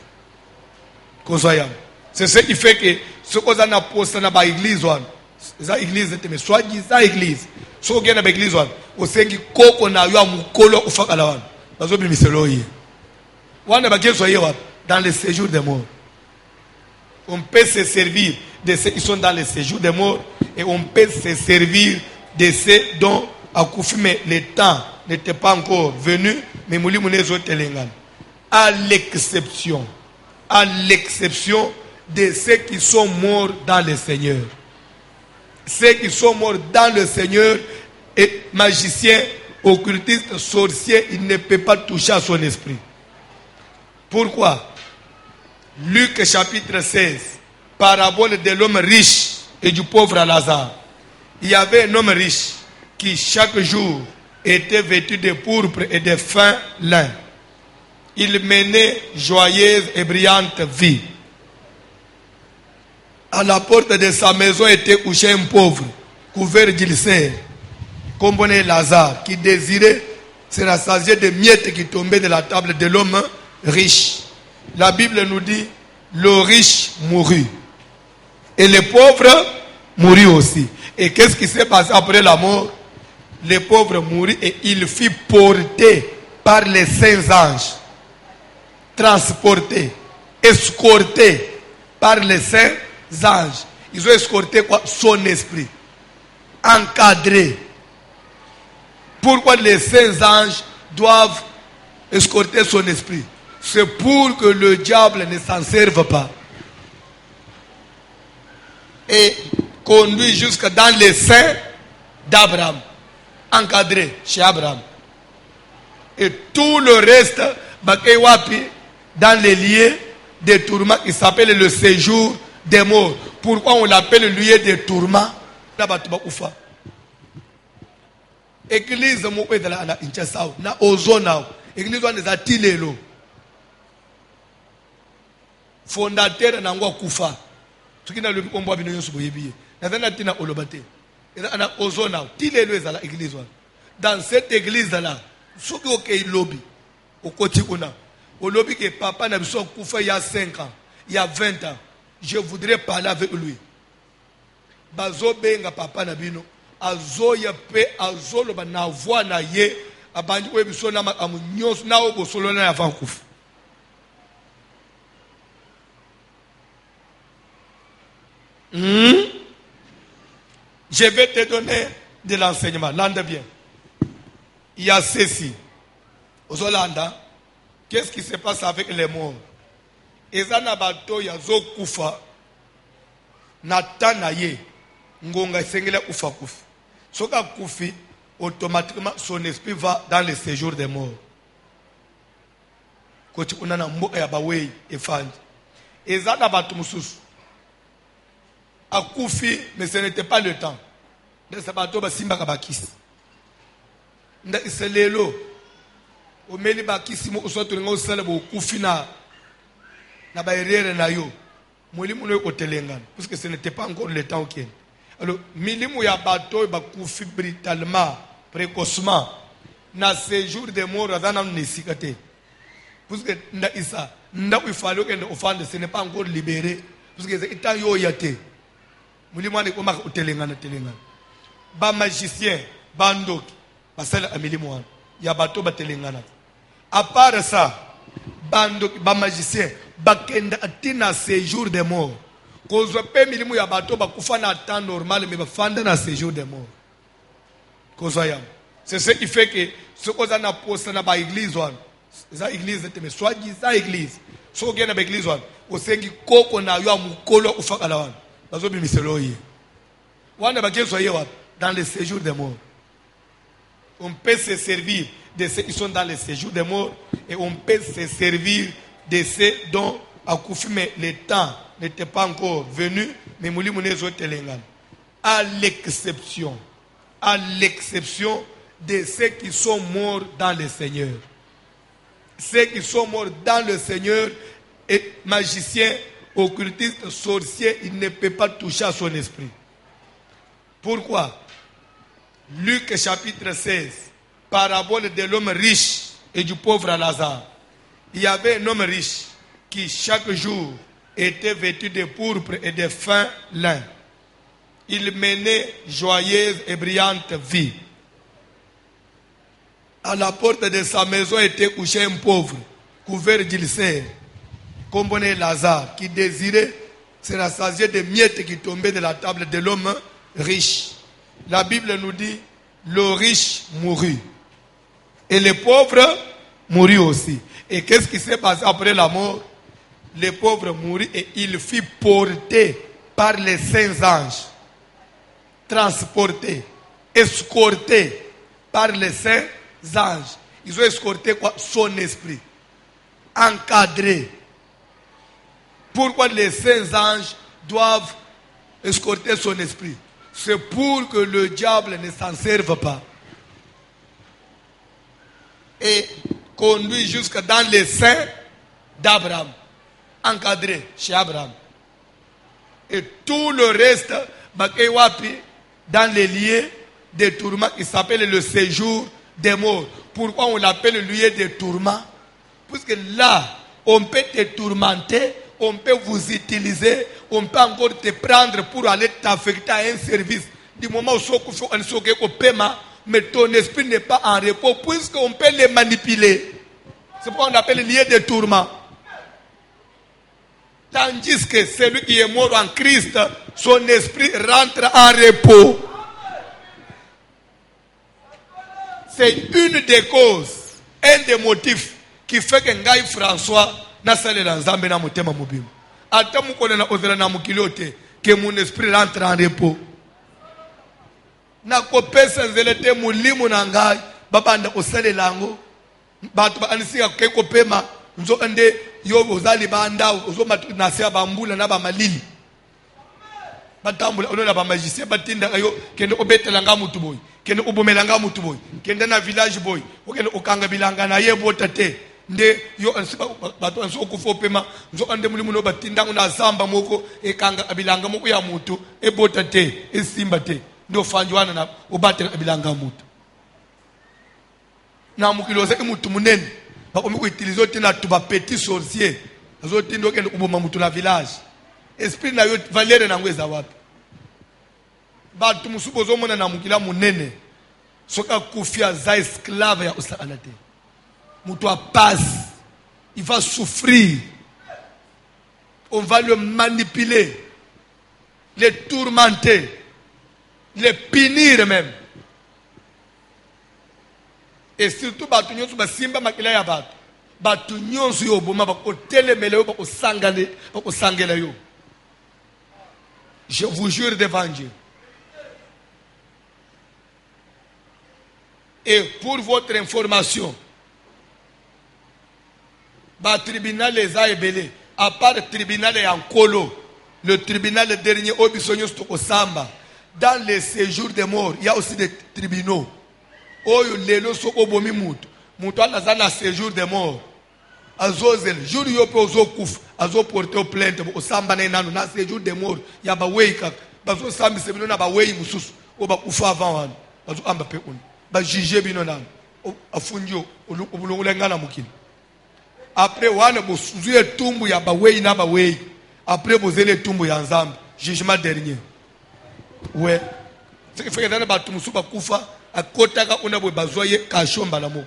kozo ya c'est ce qui fait que ce qu'on a posté na ba église wana za église te mais soit za église so gena ba église wana osengi koko na yo amukolo ufakala wana. Dans le séjour des morts. On peut se servir de ceux qui sont dans le séjour des morts et on peut se servir de ceux dont le temps n'était pas encore venu, mais à l'exception de ceux qui sont morts dans le Seigneur. Ceux qui sont morts dans le Seigneur et magiciens, occultiste, sorcier, il ne peut pas toucher à son esprit. Pourquoi? Luc chapitre 16, parabole de l'homme riche et du pauvre Lazare. Il y avait un homme riche qui chaque jour était vêtu de pourpre et de fin lin. Il menait joyeuse et brillante vie. À la porte de sa maison était couché un pauvre, couvert d'ulcères, comme on est Lazare, qui désirait se rassasier des miettes qui tombaient de la table de l'homme riche. La Bible nous dit, le riche mourut. Et le pauvre mourut aussi. Et qu'est-ce qui s'est passé après la mort? Le pauvre mourut et il fut porté par les saints anges. Transporté, escorté par les saints anges. Ils ont escorté quoi? Son esprit. Encadré. Pourquoi les saints anges doivent escorter son esprit? c'est pour que le diable ne s'en serve pas. Et conduit jusque dans les seins d'Abraham, encadré chez Abraham. Et tout le reste, dans les lieux des tourments qui s'appelle le séjour des morts. Pourquoi on l'appelle le lieu des tourments? Église na Inchasao, na Ozonao, église wana za Tilelo. Fondateur na ngwa kufa. Tukina le kombo bino yosu boyebiye. Na zana tina olobate. Na Ozonao, Tilelo ezala église wana. Dans cette église là, soki okei lobby, okoti kuna. Au lobby que papa n'a besoin kufa il y a 5 ans, il y a 20 ans. Je voudrais parler avec lui. Bazo benga papa na bino. Azo ya pe azo lo ba na voix na ye abandi we biso na amunyos na obo solo na avant kufa. Je vais te donner de l'enseignement. Lande bien. Il y a ceci. Aux Hollanda, qu'est-ce qui se passe avec les morts? Ezana bato ya zo kufa natana ye ngonga sengela kufa kufa. Soka kufi, automatiquement son esprit va dans le séjour des morts. Koti unana mboka ya bawei efandi. Ezana bato mususu akufi, mais ce n'était pas le temps. De ce bateau basimba kabakis. Nda iselelo omeli bakisi mo osoto ngo sala bo kufi na baerere na yo. Molimu no kotelengana parce que ce n'était pas encore le temps auquel. Alors milimu ya bateau bakufi brutalement, précocement na séjour des morts dans ne sikate. Parce que nda isa nda il fallait que offende ce n'est pas encore libéré parce que c'est temps yo yate. Molimu ne komaka kotelengana telengana. Ba magicien bandoki basala amilimu wana ya bateau batelengana. À part ça, ba magicien bakenda atina séjour des morts. Kozwa pe milimu ya bato bakufa na temps normal mais bafanda na séjour des morts. Kozwa yam. C'est ce qui fait que ce qu'on a posé na ba église wana. Ça église mais soit dit ça église. So gena ba église wana. Osengi koko na yo amukolo ufakala wana. Bazo bimiselo yi. Wana bakezwa ye wa dans le séjour des morts. On peut se servir de ceux qui sont dans le séjour des morts et on peut se servir de ceux dont à Koufime le temps n'était pas encore venu, mais à l'exception de ceux qui sont morts dans le Seigneur. Ceux qui sont morts dans le Seigneur, et magiciens, occultistes, sorciers, il ne peut pas toucher à son esprit. Pourquoi? Luc chapitre 16, parabole de l'homme riche et du pauvre Lazare. Il y avait un homme riche qui chaque jour était vêtu de pourpre et de fin lin. Il menait joyeuse et brillante vie. À la porte de sa maison était couché un pauvre, couvert d'ulcères, comme Lazare, qui désirait se rassasier des miettes qui tombaient de la table de l'homme riche. La Bible nous dit, le riche mourut. Et le pauvre mourut aussi. Et qu'est-ce qui s'est passé après la mort? Le pauvre mourut et il fut porté par les saints anges. Transporté, escorté par les saints anges. Ils ont escorté quoi? Son esprit. Encadré. Pourquoi les saints anges doivent escorter son esprit? C'est pour que le diable ne s'en serve pas. Et conduit jusque dans les seins d'Abraham. Encadré chez Abraham. Et tout le reste, dans les lieux des tourments qui s'appelle le séjour des morts. Pourquoi on l'appelle le lieu des tourments? Parce que là, on peut te tourmenter, on peut vous utiliser, on peut encore te prendre pour aller t'affecter à un service. Du moment où on paiement, mais ton esprit n'est pas en repos, puisqu'on peut les manipuler. C'est pourquoi on appelle le lieu de tourment. Tandis que celui qui est mort en Christ, son esprit rentre en repos. C'est une des causes, un des motifs qui fait que ngai François na salela nzambe na motema mobimba ata mukole na ozela na mukilote que mon esprit rentre en repos na kopesa nzele te mulimu na ngai babanda osalelango batu ba anisika ke kopema nzo ande yo ozali banda ozo matu na sia bambula na ba malili batambula ono na ba magicien batinda ayo kende obetela nga mutu boy kende ubomela nga mutu boy kende na village boy okende okanga bilanga na ye bota te nde yo ansiba bato anso okufa pema nzo ande mulimu no batinda na zamba moko ekanga abilanga moko ya mutu ebota te esimba te ndo fanjwana na obatela abilanga mutu na mukiloze mutu munene bakomi ko utiliser te na tuba petit sorcier azo tindo kende uboma mutu na village esprit na yo valere na ngweza wapi batu musubozo mona na mukila munene soka kufia za esclave ya usakana te mutu a passe il va souffrir on va le manipuler le tourmenter le punir même et surtout batu nyonso basimba makila ya batu nyonso yo boma bakotelemela yo bakosangela yo. Je vous jure devant Dieu. Et pour votre information, le tribunal les a ébélés. À part le tribunal et en colo, le tribunal dernier, dans les séjours des morts, il y a aussi des tribunaux. Oyo lelo so obomi mutu. Mutu anazana séjour des morts. Azozel, jour yope ozo kuf, azo porter plainte, osamba na nanu na séjour des morts. Ya ba wei ka, bazo sambi sebino na ba wei mususu, o ba kufa avant wan. Bazo amba pe un. Ba juger bino nanu. Afunjo obulungula ngana mukini. Après wana bo suzuye tumbu ya ba wei na ba wei. Après bozele tumbu ya nzambe. Jugement dernier. Ouais. Ce qui fait que dans ba tumusu ba kufa akotaka unabwe bazoye kasho mbala moko.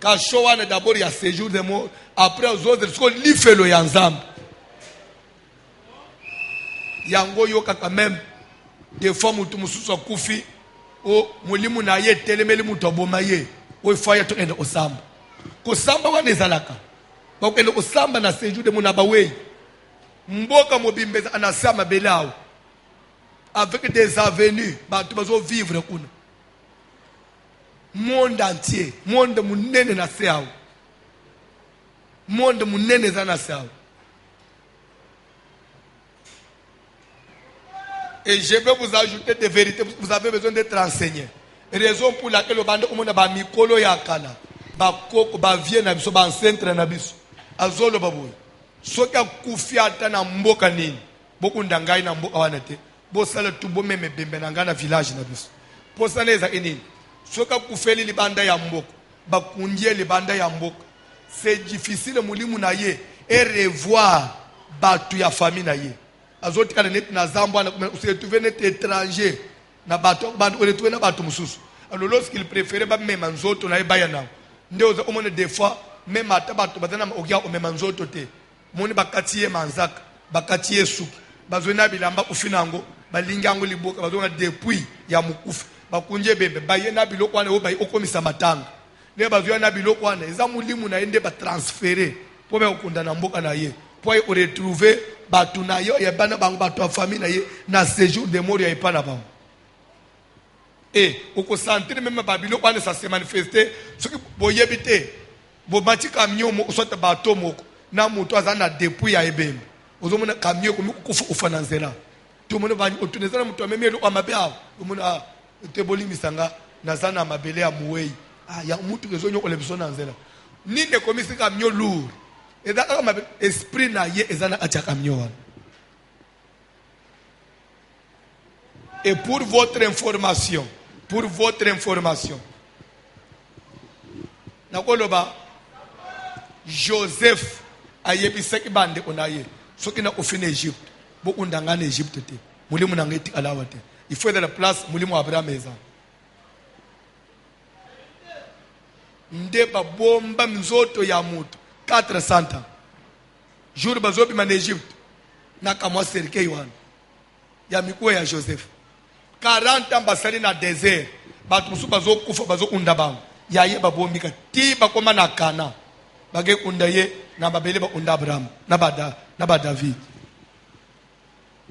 Kasho wana d'abord ya séjour de mort, après aux autres ce qu'on lifelo ya nzambe. Yango yoka quand même des fois mutu mususu kufi o mulimu na ye telemeli mutu aboma ye o faya to ende osamba. Ko samba wana ezalaka. Ba ko ende osamba na séjour de mona bawe. Mboka mobimbeza anasama belao. Avec des avenues, tu vas vivre kuna. Monde entier, monde munene na seao. Monde munene za na seao. Et je vais vous ajouter des vérités, vous avez besoin d'être enseigné. Raison pour laquelle le bande omona ba mikolo ya kala, ba koko ba vie na biso ba centre na biso. Azolo baboy. Soka kufiata na mboka nini? Boku ndangai na mboka wana te. Bosala tubo meme bembe na ngana village na biso. Posana eza enini. Soka kufeli libanda ya mboko, bakundie libanda ya mboko. C'est difficile mulimu na ye et revoir batu ya famille na ye. Azoti kana net na zambo na se trouver net étranger na batu bandu retrouver na batu mususu. Alors lorsqu'il préférait ba mema nzoto na ebaya na. Ndeoza omone des fois même ata batu bazana ogia o mema nzoto te. Moni bakatiye manzaka, bakatiye suki. Bazona bilamba ufinango balingango liboka bazona depuis ya mukufu bakunje bembe baye na biloko wana obayi okomisa matanga ne bazoya na biloko wana eza mulimu na ende ba transférer po be okunda na mboka na ye po o retrouver batu na yo ya bana bango batu ya famille na ye na séjour de mort ya ipana bango et oko sentir même ba biloko wana ça se manifester ce que boyebite bo bati camion mo soit bato moko na muto azana depuis ya ebembe ozomona camion ko kufa ufana nzela tout le monde va otuneza na muto amemelo amabea umuna teboli misanga nazana mabele ya muwei ya mutu kezonyo olebiso na nzela ninde komisi camion lourd eza kama esprit na ye ezana acha camion wana. Et pour votre information nakoloba Joseph ayebisaki bande onaye soki na ofine Egypte bo undangana Egypte te mulimu na ngeti alawa te il faut de la place mulimu Abraham eza ndeba bomba mzoto ya mutu 400 ans jour bazobi man Egypte na kamwa serike yohana ya mikuwa ya Joseph 40 ans basali na désert batu musu bazokufa bazounda bango yaye babomika ti bakoma na Kana bage kundaye na babele ba unda Abraham na ba David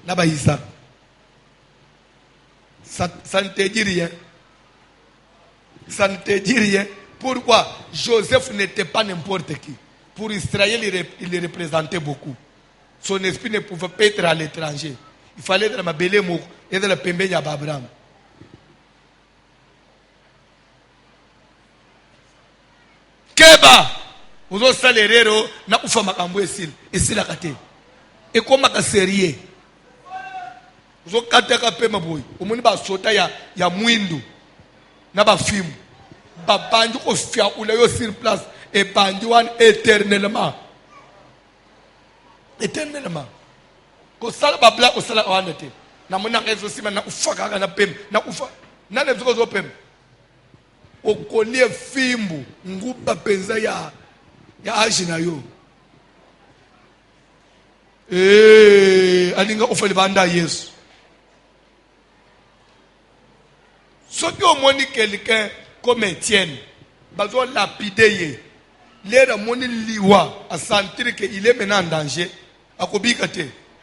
na ba Isaac. Ça ne te dit rien. Ça ne te dit rien. Pourquoi Joseph n'était pas n'importe qui. Pour Israël, il représentait beaucoup. Son esprit ne pouvait pas être à l'étranger. Il fallait être dans ma belle mot et dans la pembe d'Abraham. Keba, vous avez saléré, na ufa makambo esil, esil akate. Et comment ka sérieux? Vous avez kateka pema boy. Omoni ba sota ya mwindu na ba film. Ba bandu ko fia ula yo sur place et bandu wan éternellement. Éternellement. Ko sala ba bla ko sala wanete. Na mona rezo sima na ufa kaka na pem na ufa. Na ne zo pem. Okolie fimbu ngupa penza ya ajina yo. Alinga ofeli banda Yesu. Ceux qui ont moni quelqu'un comme Étienne, ils ont lapidé. Les gens moni liwa à sentir qu'il est maintenant en danger. À kobikate,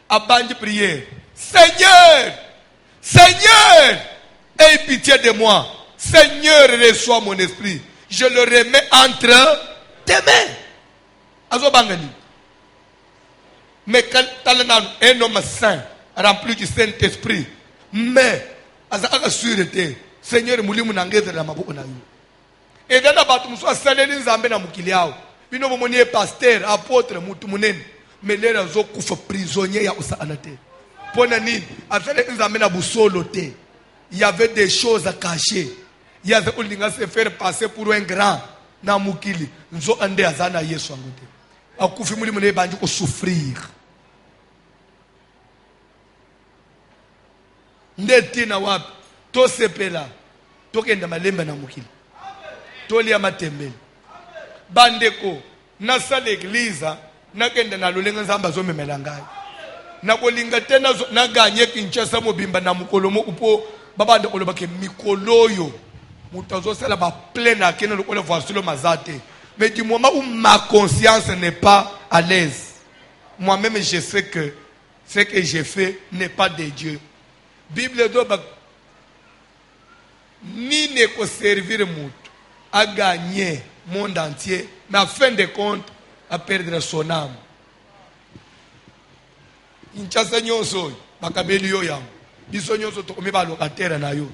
à bandi prière. Seigneur, Seigneur, aie pitié de moi. Seigneur, reçois mon esprit. Je le remets entre tes mains. Azo bangani. Mais quand un homme saint, rempli du Saint-Esprit, mais à sûreté. Seigneur, mulimu nangeza na maboko na yo. Et dans la batu muso asaleli nzambe na mukili yao. Bino bomoni pasteur, apôtre, mutu munene. Mais les razo kufa prisonnier ya usaana te. Pona nini? Asaleli nzambe na busolo te. Il y avait des choses à cacher. Il y avait ulinga se faire passer pour un grand na mukili. Nzo ande azana Yesu angote. Akufi mulimu ne banji ko souffrir. Ndeti na wapi? To sepela tokenda malemba na mukili tolia matembele bandeko nasa l'église nakenda na lolenga nzamba zo memela ngai nakolinga tena na ganye Kinshasa mobimba na mukolomo upo babande kolobake mikoloyo mutazo sala ba plein akena lokola voir sur le mazate mais du moment où ma conscience n'est pas à l'aise moi-même je sais que ce que j'ai fait n'est pas de Dieu. Bible do ni ne ko servir mutu à gagner monde entier mais à fin de compte à perdre son âme. Inchasa nyonso bakabeli yo yango biso nyonso to komeba locataire na yo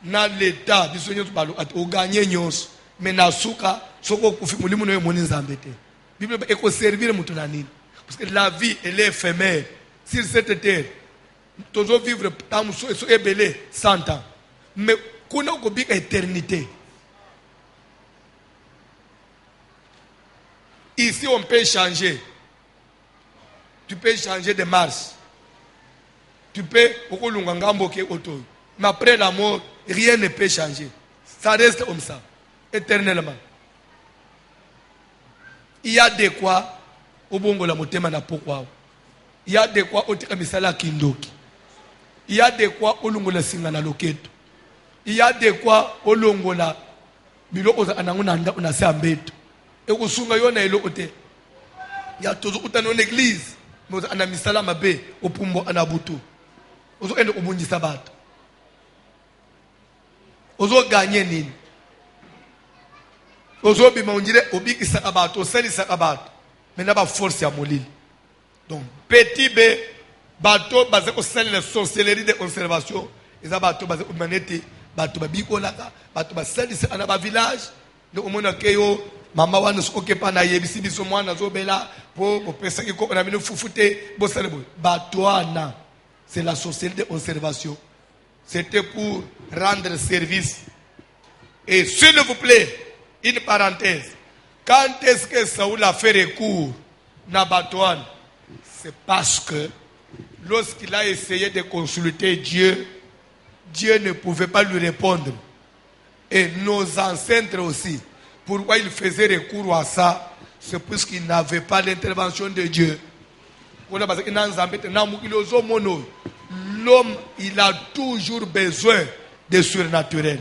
na l'état biso nyonso ba o gagner nyonso mais na suka soko kufi mulimu no moni nzambe te. Bible e ko servir mutu na nini? Parce que la vie elle est éphémère sur cette terre. Toujours vivre tam so ebele 100 ans. Mais qu'on a une éternité. Ici, on peut changer. Tu peux changer de Mars. Tu peux. Mais après la mort, rien ne peut changer. Ça reste comme ça. Éternellement. Il y a de quoi. Au bongo la motema na pourquoi. Il y a de quoi au tikamisala kindoki. Il y a de quoi au longo la singana loketo. Il y a de quoi au longola biloko za ananguna nda unase ambeto e kusunga yona elokote ya tozo utana en église moza ana misala mabe opumbo anabutu ozo ende ubunjisa bato ozo gagner nini ozo bima unjire obikisa abato osalisa abato mena ba force ya molili. Donc petit b bato baze ko salela sorcellerie de conservation eza bato baze ko manete bato babikolaka bato basalisa ana ba village no omona keyo mama wana sokepa na yebisi biso mwana zobela po opesa ko na bino fufute bo salebo bato ana c'est la société de conservation. C'était pour rendre service. Et s'il vous plaît, une parenthèse, quand est-ce que Saoul a fait recours na Batouane? C'est parce que lorsqu'il a essayé de consulter Dieu, Dieu ne pouvait pas lui répondre. Et nos ancêtres aussi. Pourquoi ils faisaient recours à ça? C'est parce qu'ils n'avaient pas l'intervention de Dieu. L'homme, il a toujours besoin de surnaturel.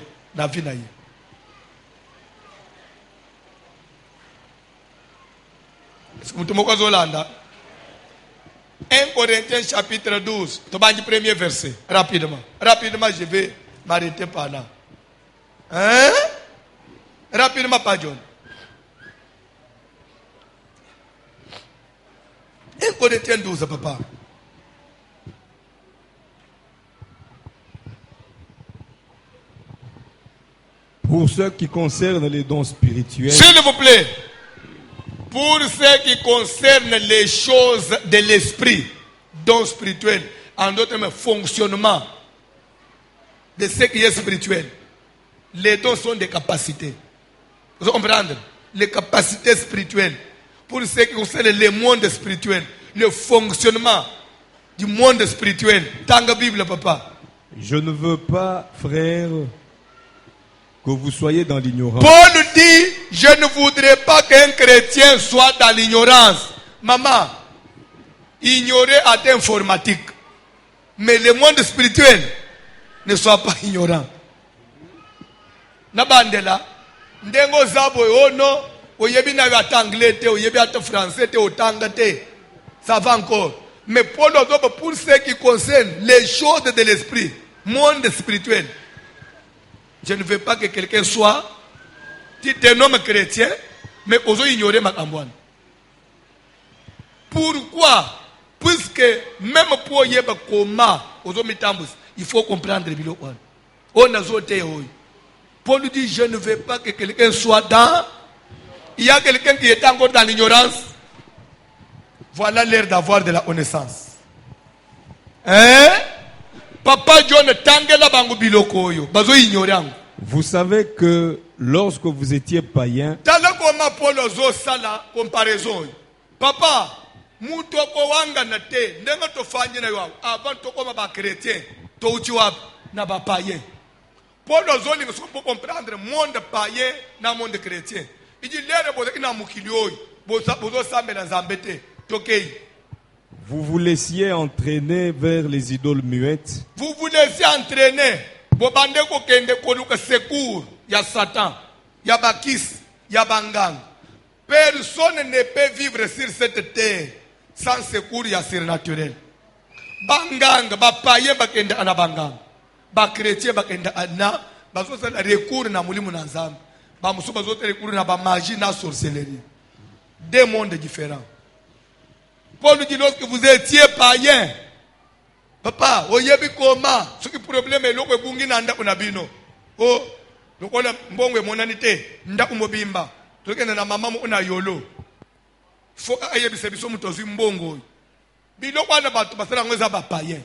1 Corinthiens chapitre 12. Premier verset. Rapidement. Rapidement, je vais m'arrêter par là. Hein? Rapidement, pas John. 1 Corinthiens 12, papa. Pour ce qui concerne les dons spirituels, s'il vous plaît, pour ce qui concerne les choses de l'esprit, dons spirituels, en d'autres termes, fonctionnement de ce qui est spirituel, les dons sont des capacités. Vous comprenez? Les capacités spirituelles. Pour ce qui concerne le monde spirituel, le fonctionnement du monde spirituel. Tanga Bible, papa. Je ne veux pas, frère, que vous soyez dans l'ignorance. Paul dit, je ne voudrais pas qu'un chrétien soit dans l'ignorance. Maman, ignorer à informatique. Mais le monde spirituel ne soit pas ignorant. Nabandela, ndengo zabo ono, oyebi na ata anglais te, oyebi ata français te, otanga te. Ça va encore. Mais Paul, pour ce qui concerne les choses de l'esprit, monde spirituel, je ne veux pas que quelqu'un soit, tu te nommes chrétien, mais oso ignorer ma cambouane. Pourquoi? Puisque même pour yeba comment, oso mitambus, il faut comprendre le bilo. On a zoté. Paul dit, je ne veux pas que quelqu'un soit dans. Il y a quelqu'un qui est encore dans l'ignorance. Voilà l'air d'avoir de la connaissance. Hein? Papa John Tangela Bango Biloko yo. Bazo ignorant. Vous savez que lorsque vous étiez païen, papa, mutoko wanga na te, ndenga tofanye na yo, avant tokoma ba chrétien, to uchiwa na ba païen. Paul ozoli ngo pour comprendre monde païen na monde chrétien. Il dit lere boza ina mukilio, boza sambela zambete, tokei. Vous vous laissiez entraîner vers les idoles muettes. Vous vous laissiez entraîner. Bobande ko kende koluka secours ya Satan, ya bakis, ya bangang. Personne ne peut vivre sur cette terre sans secours ya surnaturel. Bangang, ba paye ba kende ana bangang. Ba chrétien ba kende ana, ba so sala recours na mulimu na nzambe. Ba muso ba zo recours na ba magie na sorcellerie. Deux mondes différents. Paul dit lorsque vous étiez païen, papa, oyebi koma, ce qui problème est loko bungi na nda kunabino. Oh, lokola mbongwe monanite, nda kumobimba. Tokena na mama mo una yolo. Fo ayebi sebiso mutozi mbongo. Biloko na batu basala ngweza ba païen.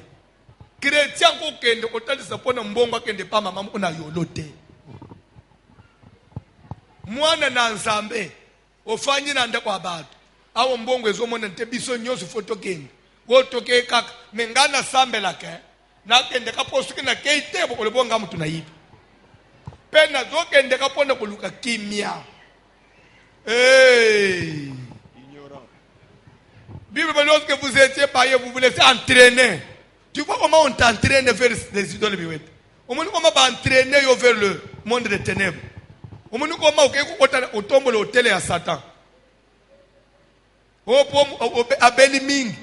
Chrétien ko kende ko talisa pona mbongo kende pa mama mo una yolo te. Mwana na nzambe, ofanyi na nda kwa batu. Awo mbongo ezomona nte biso nyoso fotokeni. Wotoke kaka mengana sambela ke na kende kaposuki na keitebo kolebonga mtu na yipi pena zokende kapona koluka kimia. Hey, ignorant. Bible lorsque vous étiez païen, vous vous laissez entraîner. Tu vois comment on t'entraîne vers les idoles biwete. On me dit comment on entraîner vers le monde des ténèbres. On me dit comment on tombe l'hôtel à Satan. On abeli mingi.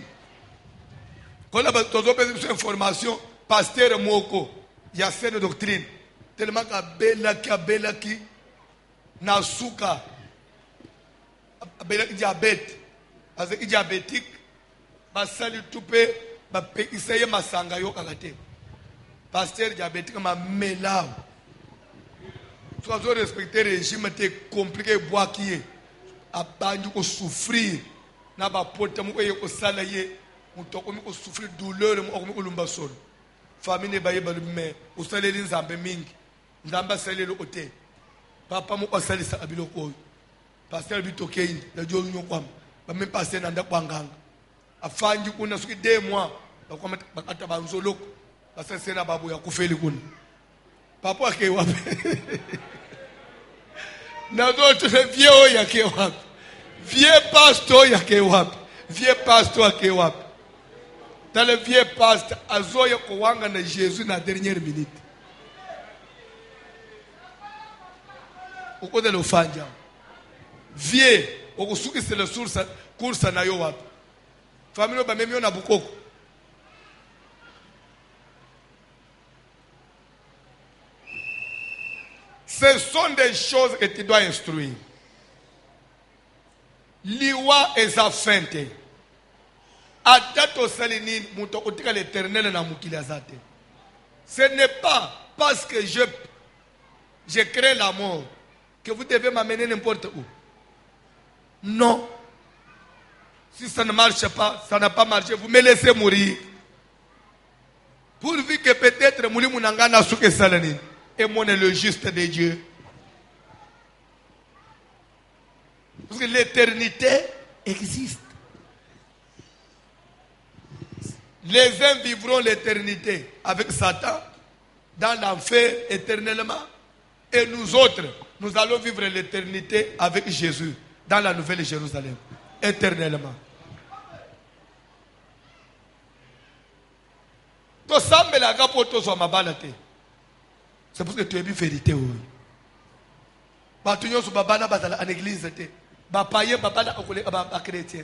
Quand on a besoin d'informations, pasteur Moko, il y a cette doctrine. Tellement qu'Abelaki, Nasuka, Abelaki diabète, parce que diabétique, Basali Toupe, Isaïe Masanga yo Kagate. Pasteur diabétique, ma mélav. Tu as respecté le régime, c'est compliqué, boire qui est. Abandu ko souffrir, n'a pas porté mon ko salaye. On souffrir douleur, on lumba sol. Famille ne baye balume, on salé l'inzambe mingi, nzamba salé le côté. Papa mo salé sa abiloko. Pasteur bitokein, la dio nyokwam, ba même passer nanda kwanganga. Afanji kuna suki 2 mois, ba kwa bakata banzoloko, basa sena babu ya kufeli kuna. Papa ke wapi? Na d'autres vieux ya ke wapi? Vieux pasteur ya ke wapi? Vieux pasteur ke wapi? Dans le vieux pasteur, Azoya Kowanga na Jésus na dernière minute. Au côté de l'offanja. Vieux, okusukisela kursa nayo wapi family ba memyo na bukoko. Ce sont des choses que tu dois instruire. Liwa eza fente. Atato salini muto otika l'Éternel na mukili azate. Ce n'est pas parce que je crée la mort que vous devez m'amener n'importe où. Non. Si ça ne marche pas, ça n'a pas marché, vous me laissez mourir. Pourvu que peut-être Mouli Mounangana Souke Salanine et mon est le juste de Dieu. Parce que l'éternité existe. Les uns vivront l'éternité avec Satan dans l'enfer éternellement. Et nous autres, nous allons vivre l'éternité avec Jésus dans la nouvelle Jérusalem éternellement. C'est parce que tu es vu vérité. Tu es en église. Païen, chrétien.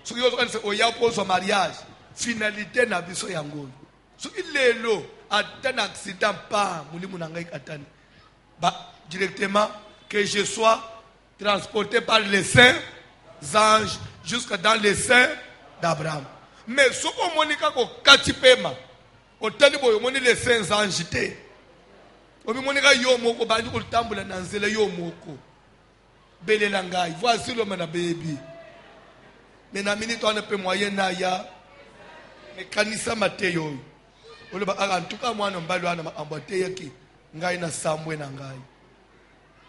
Ce qui est au mariage, finalité na biso yango. Ce qui est là, un accident pas, directement que je sois transporté par les saints anges jusqu'à dans les saints d'Abraham. Mais ce qu'on m'a dit katipema, au talibo moni les saints anges te. Omi monika yo moko bandi ko tambula na nzela yo moko. Belela ngai, voici l'homme na baby. Mais na minute on peut moyen na ya. Mais kanisa mateyo. Oloba en tout cas moi no mbalo ana ambote yaki ngai na sambwe na ngai.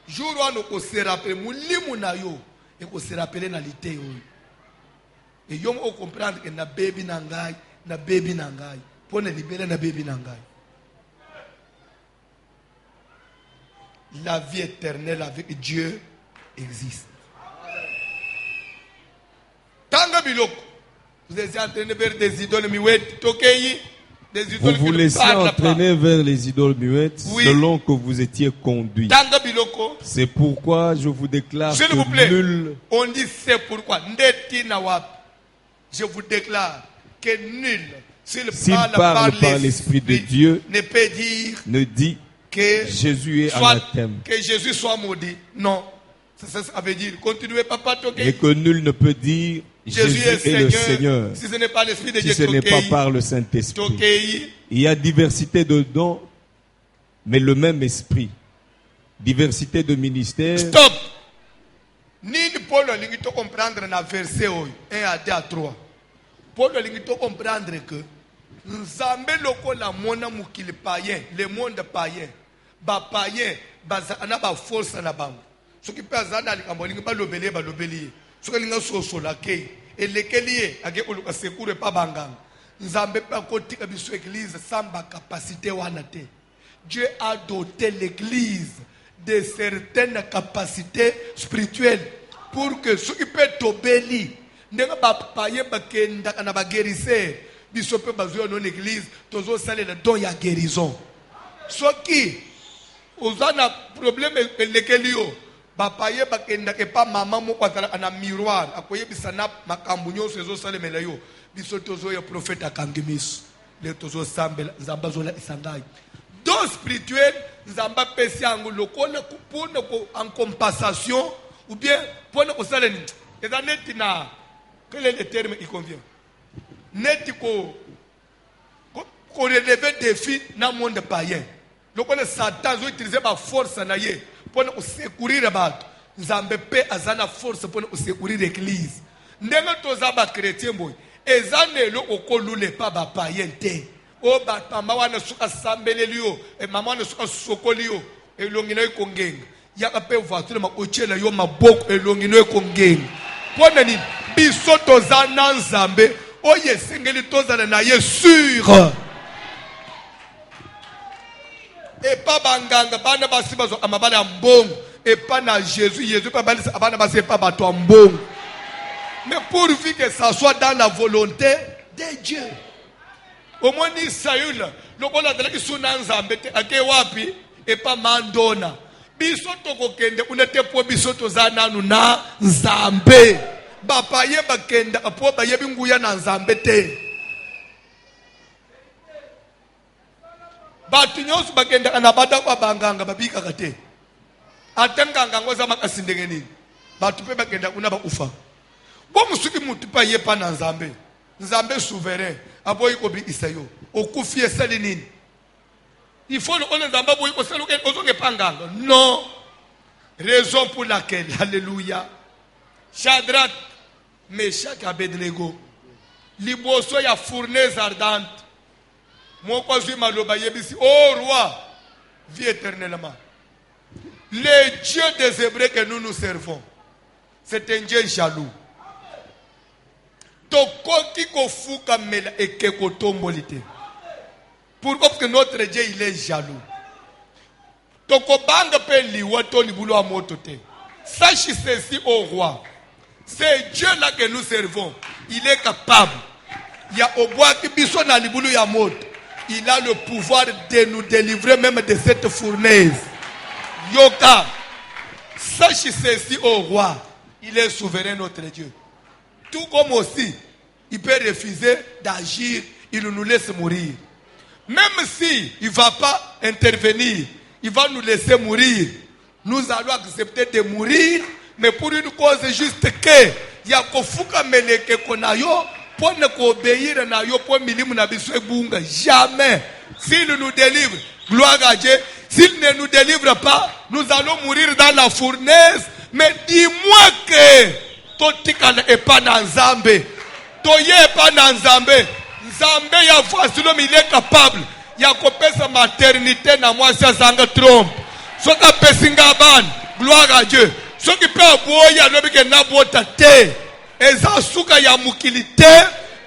Jour wana ko se rappeler mulimu na yo et ko se rappeler na lité yo. Et yo mo comprendre que na baby na ngai, pour ne libérer na baby na ngai. La vie éternelle avec Dieu existe. Tanga biloko. Vous êtes entraîné vers des idoles muettes, tokeyi. Vous vous laissez entraîner vers les idoles muettes, oui, selon que vous étiez conduit. C'est pourquoi je vous déclare s'il que vous plaît, nul... On dit c'est pourquoi. Je vous déclare que nul, s'il parle par l'Esprit de Dieu, ne dit que Jésus est anathème. Que Jésus soit maudit. Non. Ça veut dire, continuez, papa, et que nul ne peut dire Jésus est le Seigneur si ce n'est pas l'Esprit de Dieu, si ce n'est pas par le Saint-Esprit. Il y a diversité de dons, mais le même Esprit. Diversité de ministères. Stop! Ni Paul a l'invité comprendre dans le verset 1 à 2 à 3. Paul a l'invité comprendre que Nzambe loko la mona mukili païen, le monde païen, ba païen, bazana ba force na bango. Ce qui peut azana likambolinga ba lobeli. Ce que linga soso la kei et lesquels ake oluka secours pas bangang. Nzambe pa koti ka biso église samba capacité wana te. Dieu a doté l'église de certaines capacités spirituelles pour que ceux qui peuvent tobeli ndenga ba païen ba kenda na ba guérisseur biso pe bazo non église tozo sale le don ya guérison. Ce qui ozana problème lesquels yo bapaye bakenda ke pa mama moko atala na miroir akoyebisa na makambo nyonso ezosalemela yo biso tozo ya prophète akangimiso le tozo sambela nzamba zola isangai don spirituel nzamba pesi yango lokola pour en compensation ou bien pour ko saleni eza neti na quel est le terme qui convient neti ko relever défi na monde païen lokola Satan zo utiliser ba force na ye pour secourir les gens. Nzambe pe azana force pour secourir l'église. Ndenga toza ba chrétien boy. Ezane lo okolule pa ba païen te. O ba mama wana suka sambelelio e mama wana suka sokolio e longino ikongenga. Yaka pe voiture ma ochela yo maboko e longino ikongenga. Pona ni biso toza na Nzambe oye sengeli toza na ye sûr. Et pas banganga, bana basi bazo amabala mbong, et pas na Jésus pas bali abana basi pas bato mbong. Mais pourvu que ça soit dans la volonté de Dieu. Au moins ni Saül, le kola de la kisuna Nzambe ake wapi et pas mandona. biso tokokende unete po biso toza nanu na nzambe bapaye bakenda po bayebi nguya na nzambe te batu nyonso bakenda na bada kwa banganga babikaka te ate nganga ngoza makasindenge nini batu pe bakenda kuna ba ufa bo musuki mutu pa ye pa na nzambe nzambe souverain aboyi ko bi isayo okufi esali nini il faut le honneur d'Amba boy osalo ke ozonge panganga non raison pour laquelle alléluia Shadrach Meshach Abednego liboso ya fournaise ardente moko zui maloba yebisi oh roi vis éternellement le Dieu des Hébreux que nous servons c'est un Dieu jaloux tokoki kofuka mela ekeko tombolite. Pourquoi? Parce que notre Dieu il est jaloux. Tokobanga pe liwato libulo amotote. Sache ceci au roi. C'est Dieu là que nous servons. Il est capable. Il y a au bois qui biso na libulo ya moto. Il a le pouvoir de nous délivrer même de cette fournaise. Yoka. Sache ceci au roi. Il est souverain notre Dieu. Tout comme aussi, il peut refuser d'agir. Il nous laisse mourir. Même si il ne va pas intervenir, il va nous laisser mourir. Nous allons accepter de mourir, mais pour une cause juste que il y a kofuka meleke konayo pour ne obéir na yo pour milimu na biswe bunga. Jamais. S'il nous délivre, gloire à Dieu. S'il ne nous délivre pas, nous allons mourir dans la fournaise. Mais dis-moi que totika est pas dans Nzambe, toye est pas dans Nzambe. Nzambe ya voici l'homme il est capable ya kopesa maternité na moi ça zanga trompe soka pesinga ban gloire à Dieu soki pe aboya lobi ke na bota te eza suka ya mukilité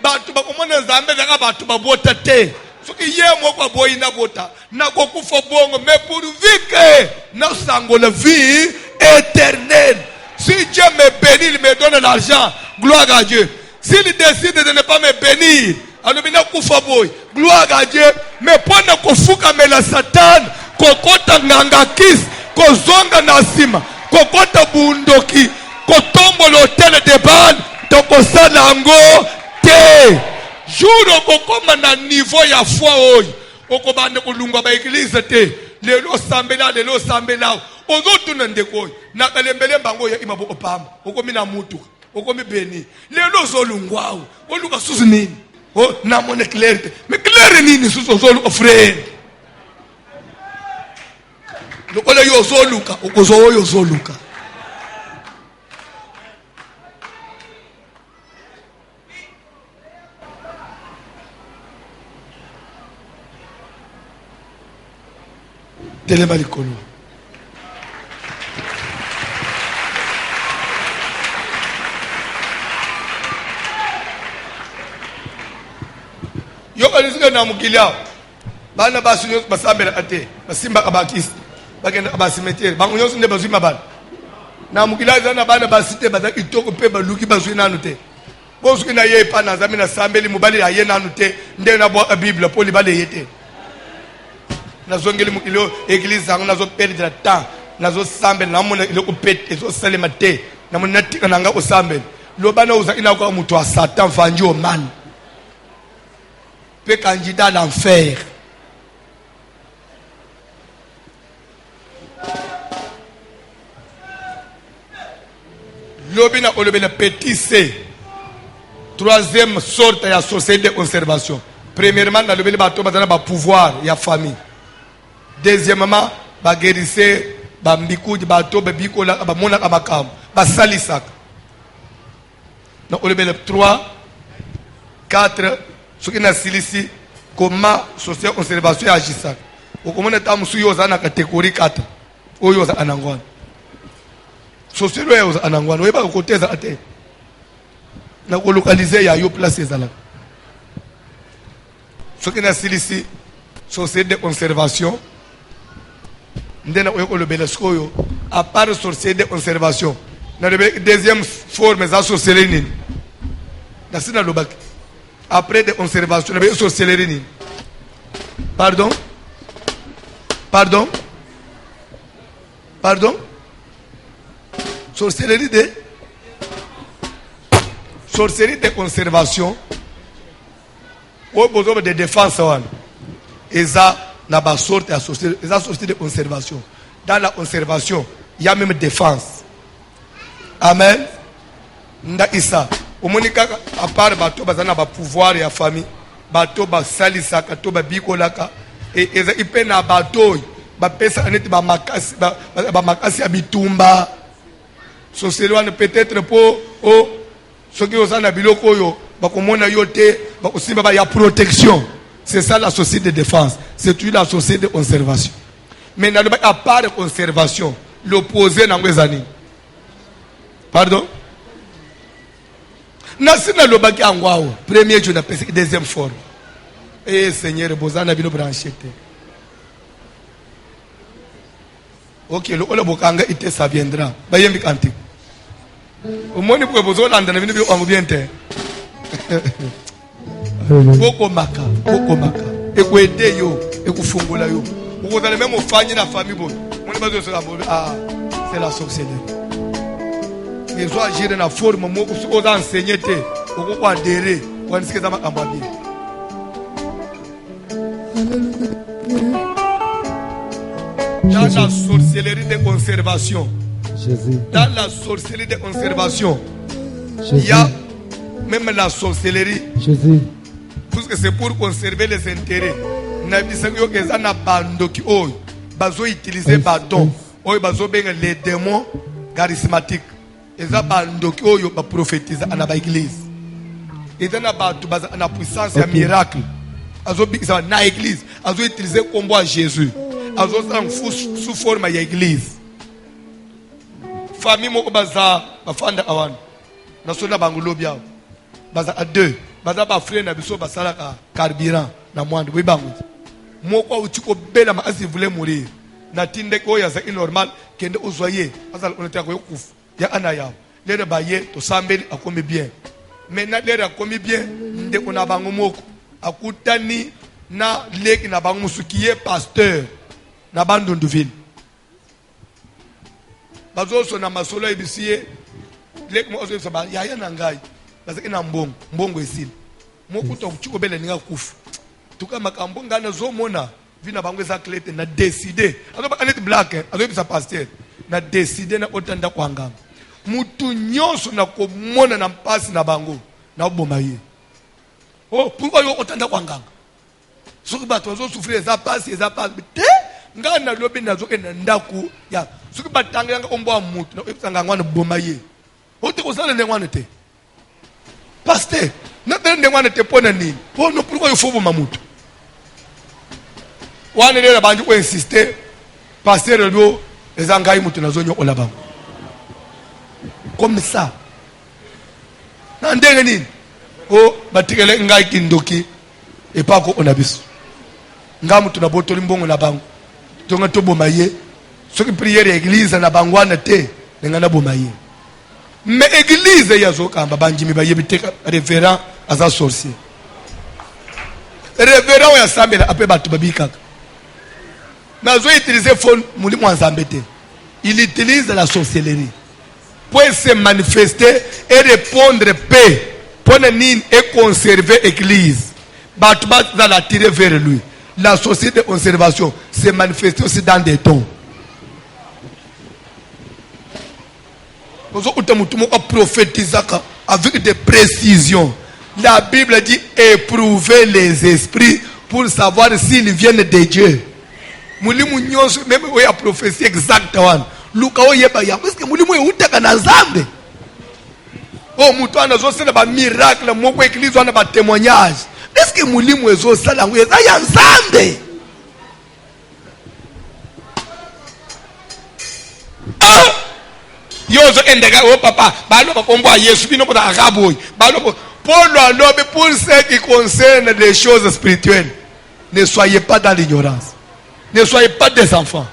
batu bakomona Nzambe zanga batu babota te soki ye moko aboyi na bota na kokufa bongo mais pourvu que na sango la vie éternelle. Si Dieu me bénit il me donne l'argent gloire à Dieu. S'il décide de ne pas me bénir, alors gloire à Dieu. Mais pour ne kofuka me la Satan, kokota ngangakis, kozonga nasima, kokota bundoki, kotombo l'hôtel de ban, toko sanango te. Jour kokoma na niveau ya foi oy, okobande kolunga ba église te. Lelo sambela, ozotu na ndeko, na kalembele bango ya imabo opamba, okomi na mutu. Okomi beni lelo zolungwao oluka susu nini oh na mone clarité mais clair nini susu zolu frère lokole yo zoluka okozo yo zoluka telema likolo. Yo alizika na mukilia bana basunyo basambela ate basimba kabakisi bagenda abasimetere bangunyo sunde bazima bana na mukilia zana bana basite bazaki itoko pe baluki bazwi nanu te bosuki na ye pa na zami na sambeli mubali aye nanu te nde na bo bible poli bale yete na zongeli mukilio église zangu nazo perdre temps nazo sambela na mona ile ko pete zo salema te na mona tika nanga osambela lo bana uza ina kwa mutu wa satan fanji o man pe candidat à l'enfer. L'obina olobina petit C. Troisième sorte de société de conservation. Premièrement, dans le bateau, il y a pouvoir, il y a famille. Deuxièmement, il y a guérisseur, il y a mbikou, il y a bateau, il y a mona, il y a salisak. Donc, on a 3, 4, ce qui est ici, comment social conservation agit ça. Au comment est-ce que vous avez une catégorie 4 ou vous avez un angoine. Social vous avez un angoine. Vous avez un côté de la terre. Vous avez localisé, il y a une place. Ce qui est ici, société de conservation. À part société de conservation, la deuxième forme, c'est la société. Après de conservation, la société. Pardon? Pardon? Sorcellerie de conservation. Ou besoin de défense. Et ça, n'a pas sorti à sorcellerie. Et ça, sorti de conservation. Dans la conservation, il y a même défense. Amen. Nda isa. Omonika à part bato bazana ba pouvoir ya famille. Bato ba salisa ka to ba bikolaka. Et eza ipena bato ba pesa aneti ba makasi ya bitumba. Sorcellerie peut-être pour ceux qui osent na biloko yo ba komona yote ba osimba ba ya protection. C'est ça la société de défense. C'est la société de conservation. Mais à part de conservation, l'opposé n'a pas de. Pardon? Nasina lobaki angwao. Premier jour, deuxième forme. Eh Seigneur, bozana bino branchete. Ok, le ola bokanga ite ça viendra. Bayembi kanti. Au moins pour bozo landa na bino bi omubiente. Boko maka. Ekwede yo, ekufungula yo. Vous allez même au famille la famille. C'est la sorcellerie. Ils ont agi dans la forme, ils ont enseigné, ils ont adhéré. Dans la sorcellerie de conservation, dans la sorcellerie de conservation, il y a même la sorcellerie. Parce que c'est pour conserver les intérêts. Na bando ki oy bazo utiliser bâton oy bazo benga les démons charismatiques eza bando ki oyo ba prophétiser na ba église eza na batu baza na puissance ya miracle azo bisa na église azo utiliser combo à Jésus azo sang sous forme ya église famille moko baza bafanda awana na sona bangulo biao baza à deux baza ba frère na biso basala carburant na mwando bibangu moko utiko bela ma asi voulait mourir na tinde ko ya za normal kende ozoyer azal onete ko yokufu ya anaya lere baye to sambeli akomi bien maintenant lere akomi bien nde ona bango moko akutani na leki na bango musukiye pasteur na bandonduville bazo so na masolo ebisiye leki mo ozo ba ya na ngai bazaki na mbongo esile moko to utiko bela ninga kufu tuka makambo ngana zo mona vina bango za klete na décider azo ba anet black azo bisa pasteur na décider na otanda kwanga mutu nyonso na ko mona na mpasi na bango na boma ye oh pourquoi yo otanda kwanga soki bato zo souffrir za pasi te ngana lobi na zo ke na ndaku ya soki batanga ombo wa mutu na epsanga ngwana boma ye ote ko sala ngwana te pasteur na bende ngwana te pona nini oh no pourquoi yo fobo mamutu wane lera bantu ko insister pasteur lo ezangai mutu na zonyo olaba comme ça na ndenge nini o batikele ngai kindoki et pas ko onabiso ngamu tuna botoli mbongo na bango tonga to bomaye soki prière église na bangwana te ngana bomaye mais église yazo kamba banjimi bayebiteka révérend aza sorcier révérend ya sambela ape batu babikaka nazo utiliser phone mulimu anzambete il utilise la sorcellerie pour se manifester et répondre paix pour nini et conserver l'église batu za la tirer vers lui. La société de conservation se manifeste aussi dans des tons. Avec des précisions. La Bible dit éprouver les esprits pour savoir s'ils viennent de Dieu. Même oui a prophétie exactement. Luka oyeba ya parce que mulimu utaka na zambe. Oh mutu anazo sena ba miracle moko église wana ba témoignage. Est-ce que mulimu ezo sala ngo eza ya nzambe? Ah! Yozo endega o papa, balo ba kombo Yesu bino bota araboy. Balo Paul alobe pour ce qui concerne les choses spirituelles. Ne soyez pas dans l'ignorance. Ne soyez pas des enfants.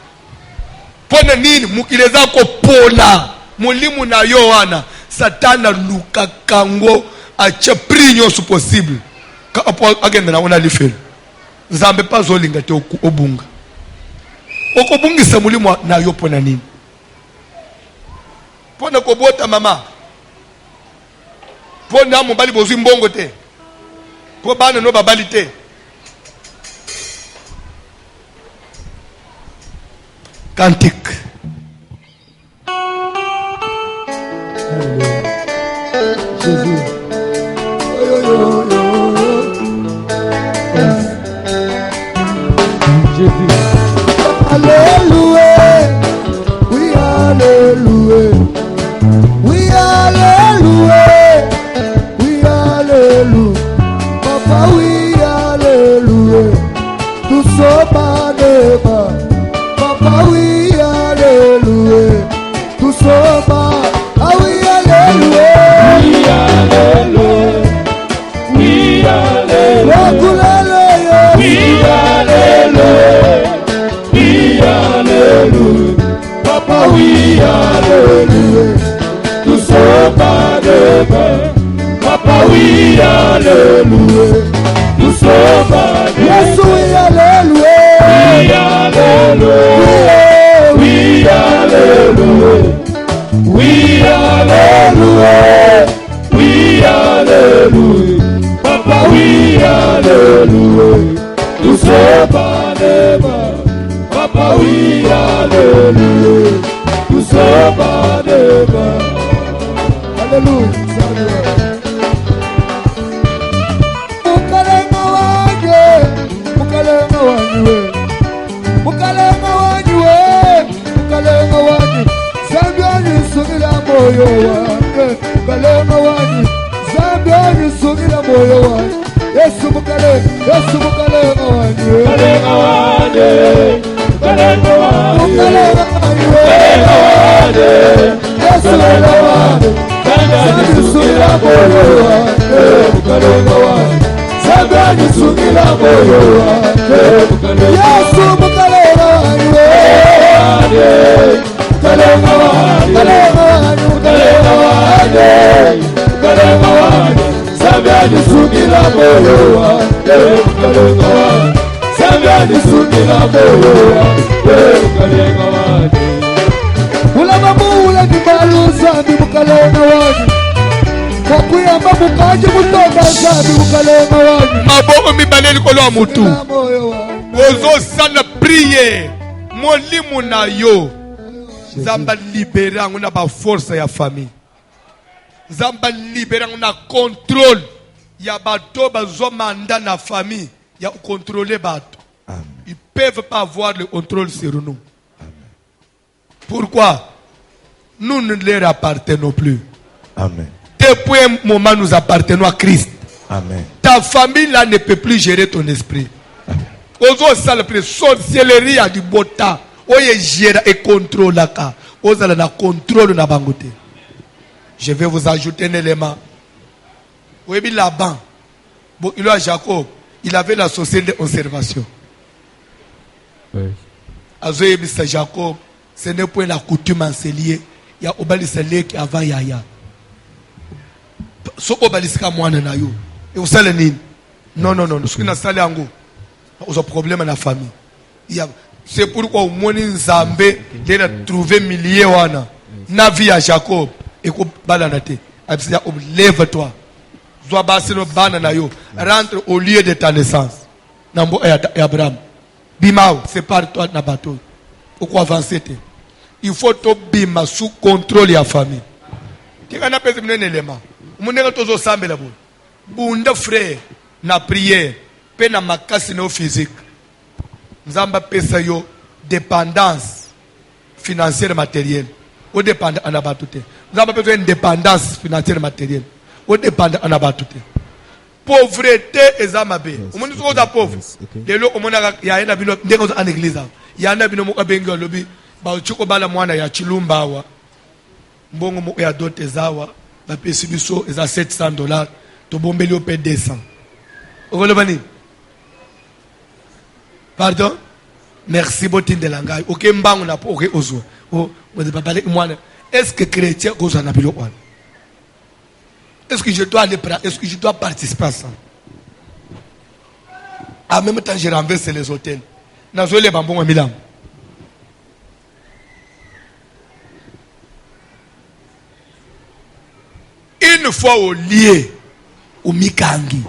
Pone nini mukileza ko pola mulimu na Yohana Satana luka kango ache prinyo su possible ka apo agenda na ona lifelo nzambe pa zolinga te obunga okobungisa mulimu na yo pona nini Pour ne pas maman. Pour ne pas bozwi mbongo te. Pour bana no babalité. Cantique. Jésus. Jésus. Alléluia. Oui, alléluia. Oui, alléluia. Oui, alléluia. Papa, oui, alléluia. Tout ça, pas. Papa, oui, alléluia. Tout ça, ah oui, alléluia. Oui, alléluia. Oui, alléluia. Oui, alléluia. Oui, alléluia. Papa, oui, alléluia. Tout ça pas de pain. Papa, oui, alléluia. Tout ça pas de pain. Yes, oui, alléluia. Oui, alléluia. Oui, alléluia. Oui, alléluia. Papa, oui, alléluia. Tout ça pas de pain. Papa, oui, alléluia. Tout ça pas de pain. Alléluia. Mukalenga wanjye, mukalenga wanjye, mukalenga wanjye, mukalenga wanjye, Zambiani sugira moyo wanjye, mukalenga wanjye, Zambiani sugira moyo wanjye, Yesu mukalenga wanjye, Mukalenga wanjye, mukalenga wanjye, mukalenga wanjye, Yesu mukalenga wanjye. Zambiani sugira moyo wanjye, mukalenga wanjye, Zambiani sugira moyo wanjye, Yesu mukalenga wanjye, mukalenga wanjye, mukalenga wanjye, mukalenga wanjye, Zambiani sugira moyo wanjye, mukalenga wanjye, Zambiani sugira moyo wanjye, mukalenga wanjye. Ulama mula kibalu Zambi mukalenga wanjye, kwa kuyamba mukaji mutoka Zambi mukalenga wanjye, Maboko mibale likolo ya mutu. moyo wanjye. Ozo sana prier. Molimu na yo. Zamba libérer nguna ba force ya famille. Zamba libérer nguna contrôle. Ya bato bazo mandat na famille. Ya contrôler bato. Ils peuvent pas avoir le contrôle sur nous. Pourquoi? Nous ne leur appartenons plus. Amen. Depuis un moment, nous appartenons à Christ. Amen. Ta famille là ne peut plus gérer ton esprit. Ozo sala plus sorcellerie à du bota. Oye gère et contrôle la ka. Oza la contrôle na bangote. Je vais vous ajouter un élément. Oui, mais là-bas, bon, il a Jacob, il avait la société d'observation. Azoye bisa Jacob, ce n'est point la coutume enseignée. Il y a obali salé qui avant yaya. So obalisika mwana na yo. Et vous savez nini? Non. Ce qui n'a salé en go. Vous avez problème dans la famille. C'est pourquoi au moins Nzambe il a trouvé milliers wana. Na vie à Jacob. Et ko balanate. Absia lève-toi. Zwa basino bana na yo. Rentre au lieu de ta naissance. Nambo et Abraham. Bimao, sépare-toi na bateau. Pourquoi avancer? Il faut to bima sous contrôle de la famille. Tu as un élément. Munenga tozo sambe la bo. Bunda frère na prière, pe na makasi no physique. Nzamba pesa yo dépendance financière matérielle. O dépend en abatute. Nzamba pesa une dépendance financière matérielle. O dépend en abatute. Pauvreté ezamabe. Omuntu so da pauvre. Lelo omona ya enda bino ndengo en église. Ya enda bino mo abenga lobi ba uchiko bala mwana ya chilumba wa. Mbongo mo ya dote zawa. La PCBSO est à $700. To bombeli au paie 200. Vous pardon? Merci beaucoup de langage. Ok, mbang na po ok ozo. Oh, vous ne parler moi. Est-ce que chrétien ozo na bilo one? Est-ce que je dois aller prendre? Est-ce que je dois participer à ça? En même temps, je renverse les hôtels. Nazo le bambon à Milan. une fois au lié, au mikangi.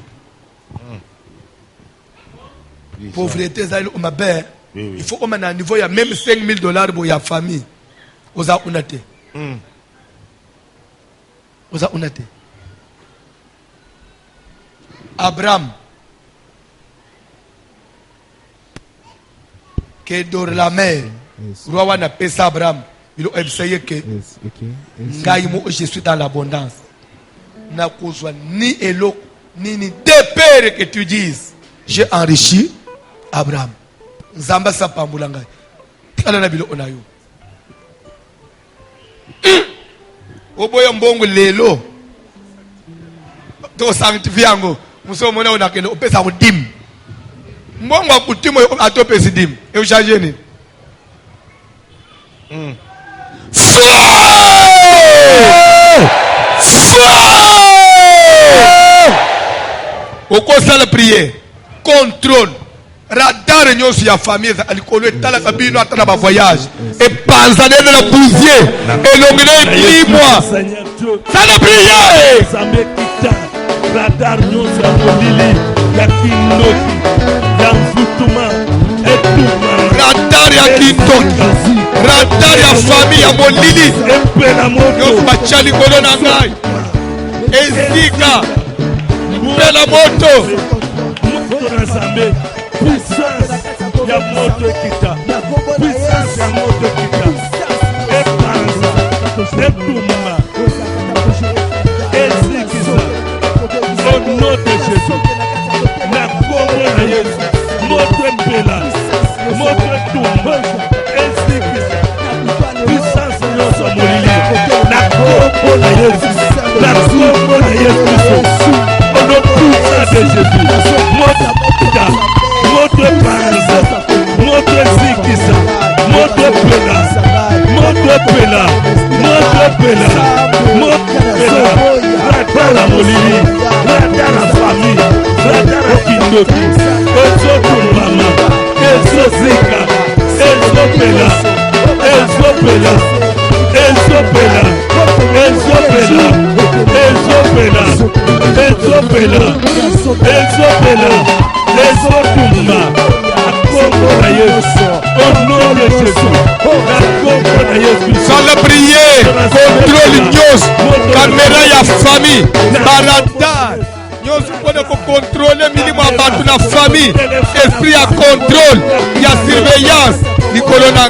Pauvreté, il faut qu'on ait un niveau, il y a même $5,000 pour la famille. Vous avez unate. Vous avez unate. Abraham, qui est dans la mer, roi wana pesa Abraham, il a essayé que je suis dans l'abondance. N'a besoin ni élo, ni deux pères que tu dises, j'ai enrichi Abraham. Zamba sa pambulanga. Kala na bilo onayo. Oboya mbongo lelo. To sanctify ngo. Muso mona onakene opesa kudim. Mbongo akutimo atopesa dim. E uchaje ni. Okosa la prière. Contrôle. Radar nyosi ya famille alikolo etala kabino atala ba voyage et panzane de la bousier et l'ongre limwa ça la prière radar nyosi ya molili ya kindoki ya mfutuma etuma radar ya kindoki radar ya famille ya molili epela moto nyosi bachali kono na ngai ezika epela moto moto na zambe puissance ya moto kita puissance ya moto kita epanza etumba ezikisa au nom de Jésus na kombo na Yesu moto epela moto etumba ezikisa puissance nyonso ya molili na kombo na Yesu na kombo na Yesu au nom puissant de Jésus moto kita moto panza moto zikisa moto pela moto pela moto pela moto pela rata la molili rata la famille rata la kindoki ezo kumbama ezo zika ezo pela ezo pela ezo pela ezo pela ezo pela ezo pela ezo pela ezo tumba akombo na Yesu au nom de Jésus akombo na Yesu sans la prière contrôle nyos caméra ya famille baradar nyos pone ko contrôler minimum abantu na famille esprit ya contrôle ya surveillance likolo na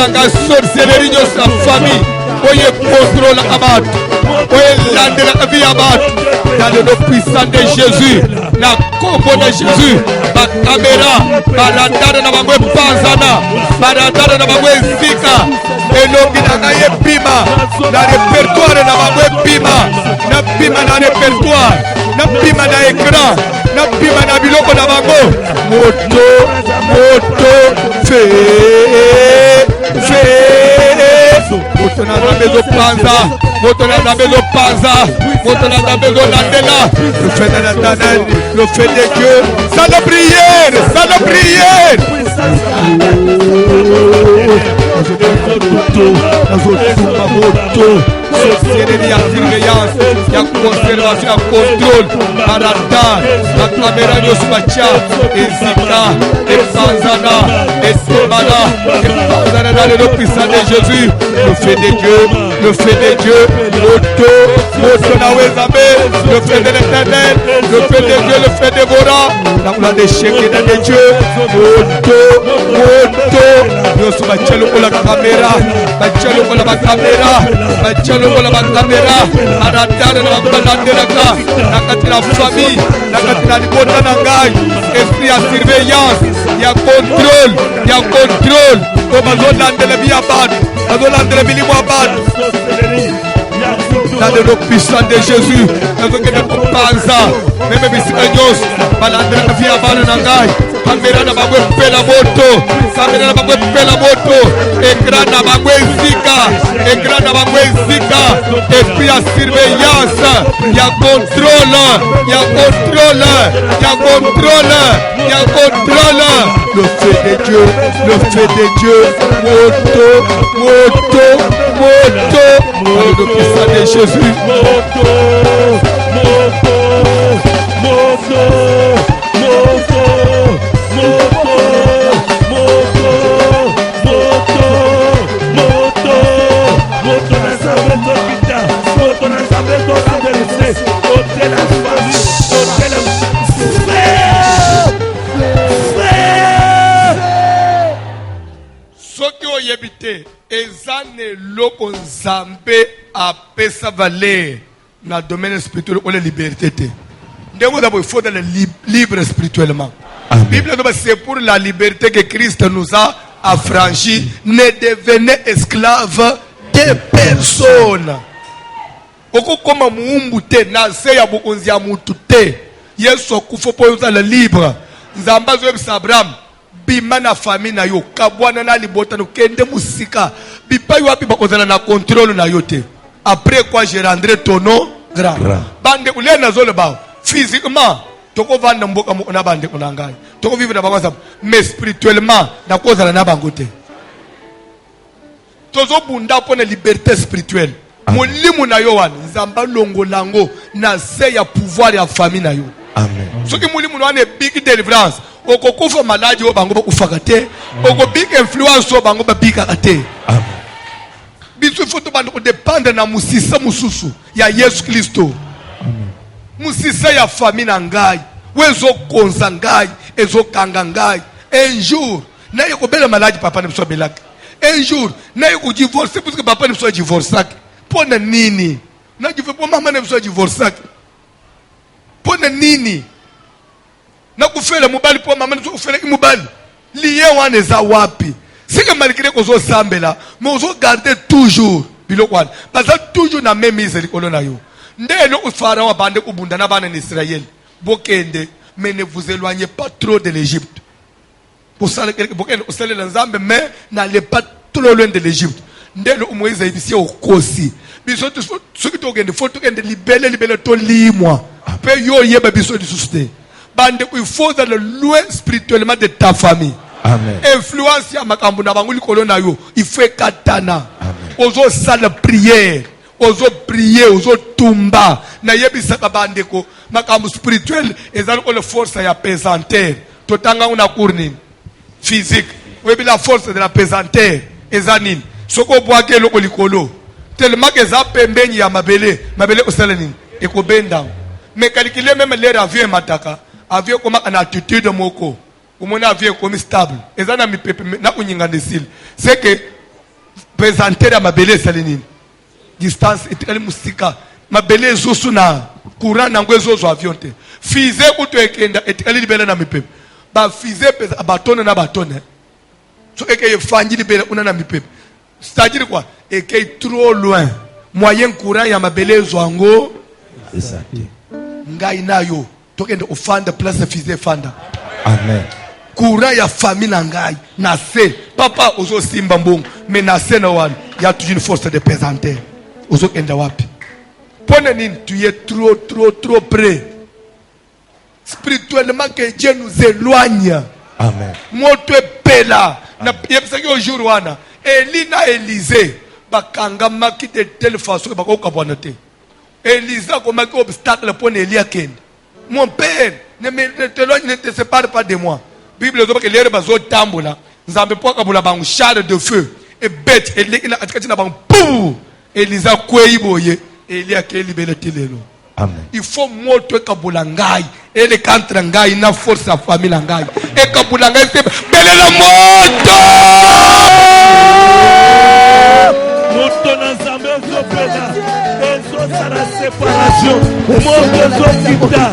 ngai sorcellerie nyos na famille oye contrôle abantu oye landela la vie abantu dans le nom puissant de Jésus na kombo na Jésus ba caméra baradar na bango panzana baradar na bango zika elongi na ngai epima na répertoire na bango epima na pima na répertoire na pima na écran na pima na biloko na bango moto fe moto na bezo panza moto na bezo panza moto na bezo landela le fait de l'Éternel le fait de Dieu ça la prière société ya surveillance ya conservation ya contrôle radar la caméra nyonso batia ezika epanzana esebana epanzana dans le puissant de Jésus le fait de Dieu moto na wezambe le fait de l'Éternel le fait de Dieu le fait de Bora na de shekina de Dieu moto nyonso batia lokola caméra batia lokola ba caméra batia lokola ba caméra radar na balandelaka na kati na famille na kati na libota na ngai esprit ya surveillance ya contrôle ko bazolandela biya bantu bazolandela bilimo ya bantu dans le nom puissant de Jésus nazokende kopanza meme bisika nyonso balandelaka biya bantu na ngai kamera na bango epela moto ekran na bango ezika epui ya surveillance ya contrôle le fait de Dieu moto nom puissant de Jésus. Soki oyebite ezane loko nzambe apesa valeur na domaine spirituel ou la liberté te. Ndenge d'abord il faut être libre spirituellement. Amen. Bible dit c'est pour la liberté que Christ nous a affranchis. Ne devenez esclaves de personne. Oko koma muumbu te na se ya bukonzi ya mutu te. Yesu kufa po uzala libre. Nzamba zo yebisa Abraham bima na famille na yo kabwana na libota no kende musika bipa yo api bakozala na contrôle na yo te. Après quoi je rendrai ton nom grand. Bande ule na zole ba physiquement toko vanda mboka mo na bande konangai toko vivre na bango mais spirituellement na kozala na bango te. Tozo bunda po na liberté spirituelle. Molimu na yo wana nzamba longo lango na se ya pouvoir ya famille na yo. Amen. Soki molimu na wana big deliverance okokufa maladi o bango bakufaka te oko big influence o bango babika te. Amen. Biso foto bando ko dépendre na musisa mususu ya Yesu Kristo. Amen. Musisa ya famille na ngai wezo konza ngai ezo kanga ngai un jour na yeko bela maladi papa ne biso belaka un jour na yeko divorcer parce que papa ne biso divorcer. Pona nini? Na jive po mama ne biso divorcer. Pona nini? Na kufela mobali po mama ne biso kufela mobali. Lié wana eza wapi? C'est que malgré qu'on soit sambela, mais on doit garder toujours bilokwan. Parce que toujours na même miséricorde na yo. Ndelo pharaon abande kubunda na bana n'Israël. Bokende, mais ne vous éloignez pas trop de l'Égypte. Pour ça que bokende au sel l'ensemble mais n'allez pas trop loin de l'Égypte. Ndelo Moïse ibisi okosi. Biso tout ce qui tokende faut tokende libérer to limwa. Pe yo yeba biso di susté. Bande il faut aller loin spirituellement de ta famille. Amen. Influence ya makambo na bango likolo na yo il faut katana. Amen. Ozo sala prière, ozo prier, ozo tumba na yebisa kabande ko makambo spirituel ezali ko le force ya pesanteur. Totanga una courni physique. Webi la force de la pesanteur ezanini. Soko boake loko likolo. Tellement que za pembeni ya mabele osala nini ekobenda. Mais calculer même l'air avion mataka. Avion comme en altitude moko. Umona avion comme stable. Ezana mi pepe na kunyinga ndesil. C'est que présenter à mabele salinini. Distance etikali musika. Mabele zosu na courant na ngwezo zo avion te. Fize kuto ekenda etikali libela na mi pepe. Ba fize pesa batone na batone. So eke fangi libela una na mi pepe. C'est-à-dire quoi? Et qui est trop loin. Moyen courant ya mabele zwango. Exact. Ngai na yo. Tokende ofanda place fize fanda. Amen. Courant ya famille na ngai. Na se. Papa ozo simba mbongo. Mais na se na wan. Ya toujours une force de présenter. Ozo kenda wapi. Pone nini tu es trop près. Spirituellement que Dieu nous éloigne. Amen. Moto pela. Na yebisaki au jour wana. Eli na Élisée bakanga maki de telle façon bako kabwana te. Élisée komaki obstacle pour Élie kende. Mon père, ne te sépare pas de moi. Bible dit que les bazo tambola, nzambe po kabula bangu char de feu et bête et na atikati na bangu pou. Élisée kwei boye, Élie akeli bela telelo. Amen. Il faut moto kabula ngai et le contre ngai na force sa famille ngai. Et kabula ngai c'est belela moto. Moto na nzambe zopela ezo sala séparation moto zokita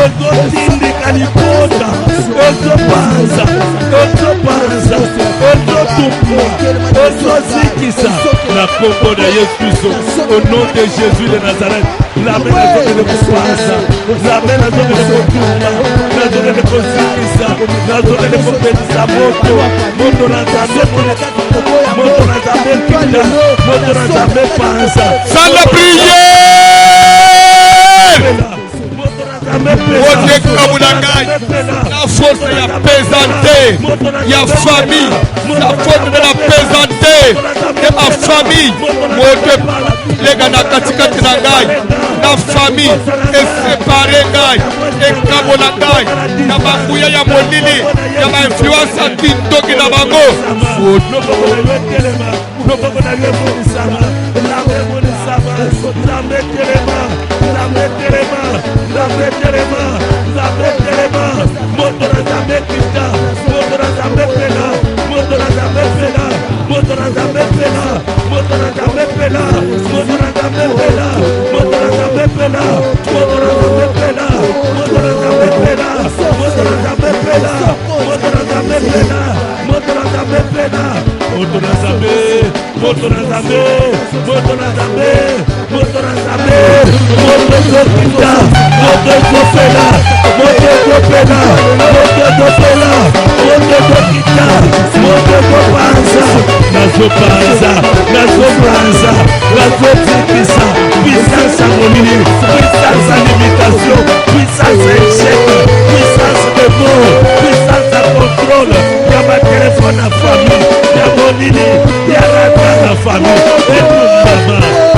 ozo tindika lipota ozo panza ozo tupu ozo zikisa na kombo na Yesu Kristo au nom de Jésus de Nazareth la mena zone de kupanza la mena zone de kutumba la zone de kuzikisa la zone de kupendisa moto na nzambe moto na nzambe kita moto na nzambe panza Sans la prière. La force ya pesante, ya famille, la force de la pesante. de ma famille moto lega na katikati na ngai na famille esepare ngai ekabola ngai na banguya ya molili ya bainfluence ya kindoki na bango puissance à dominer, puissance à limitation, puissance à échec, puissance de mort, puissance à contrôle. Il y a ma téléphone à famille, il y a mon lit, il y a la famille, et tout maman,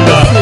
Mama,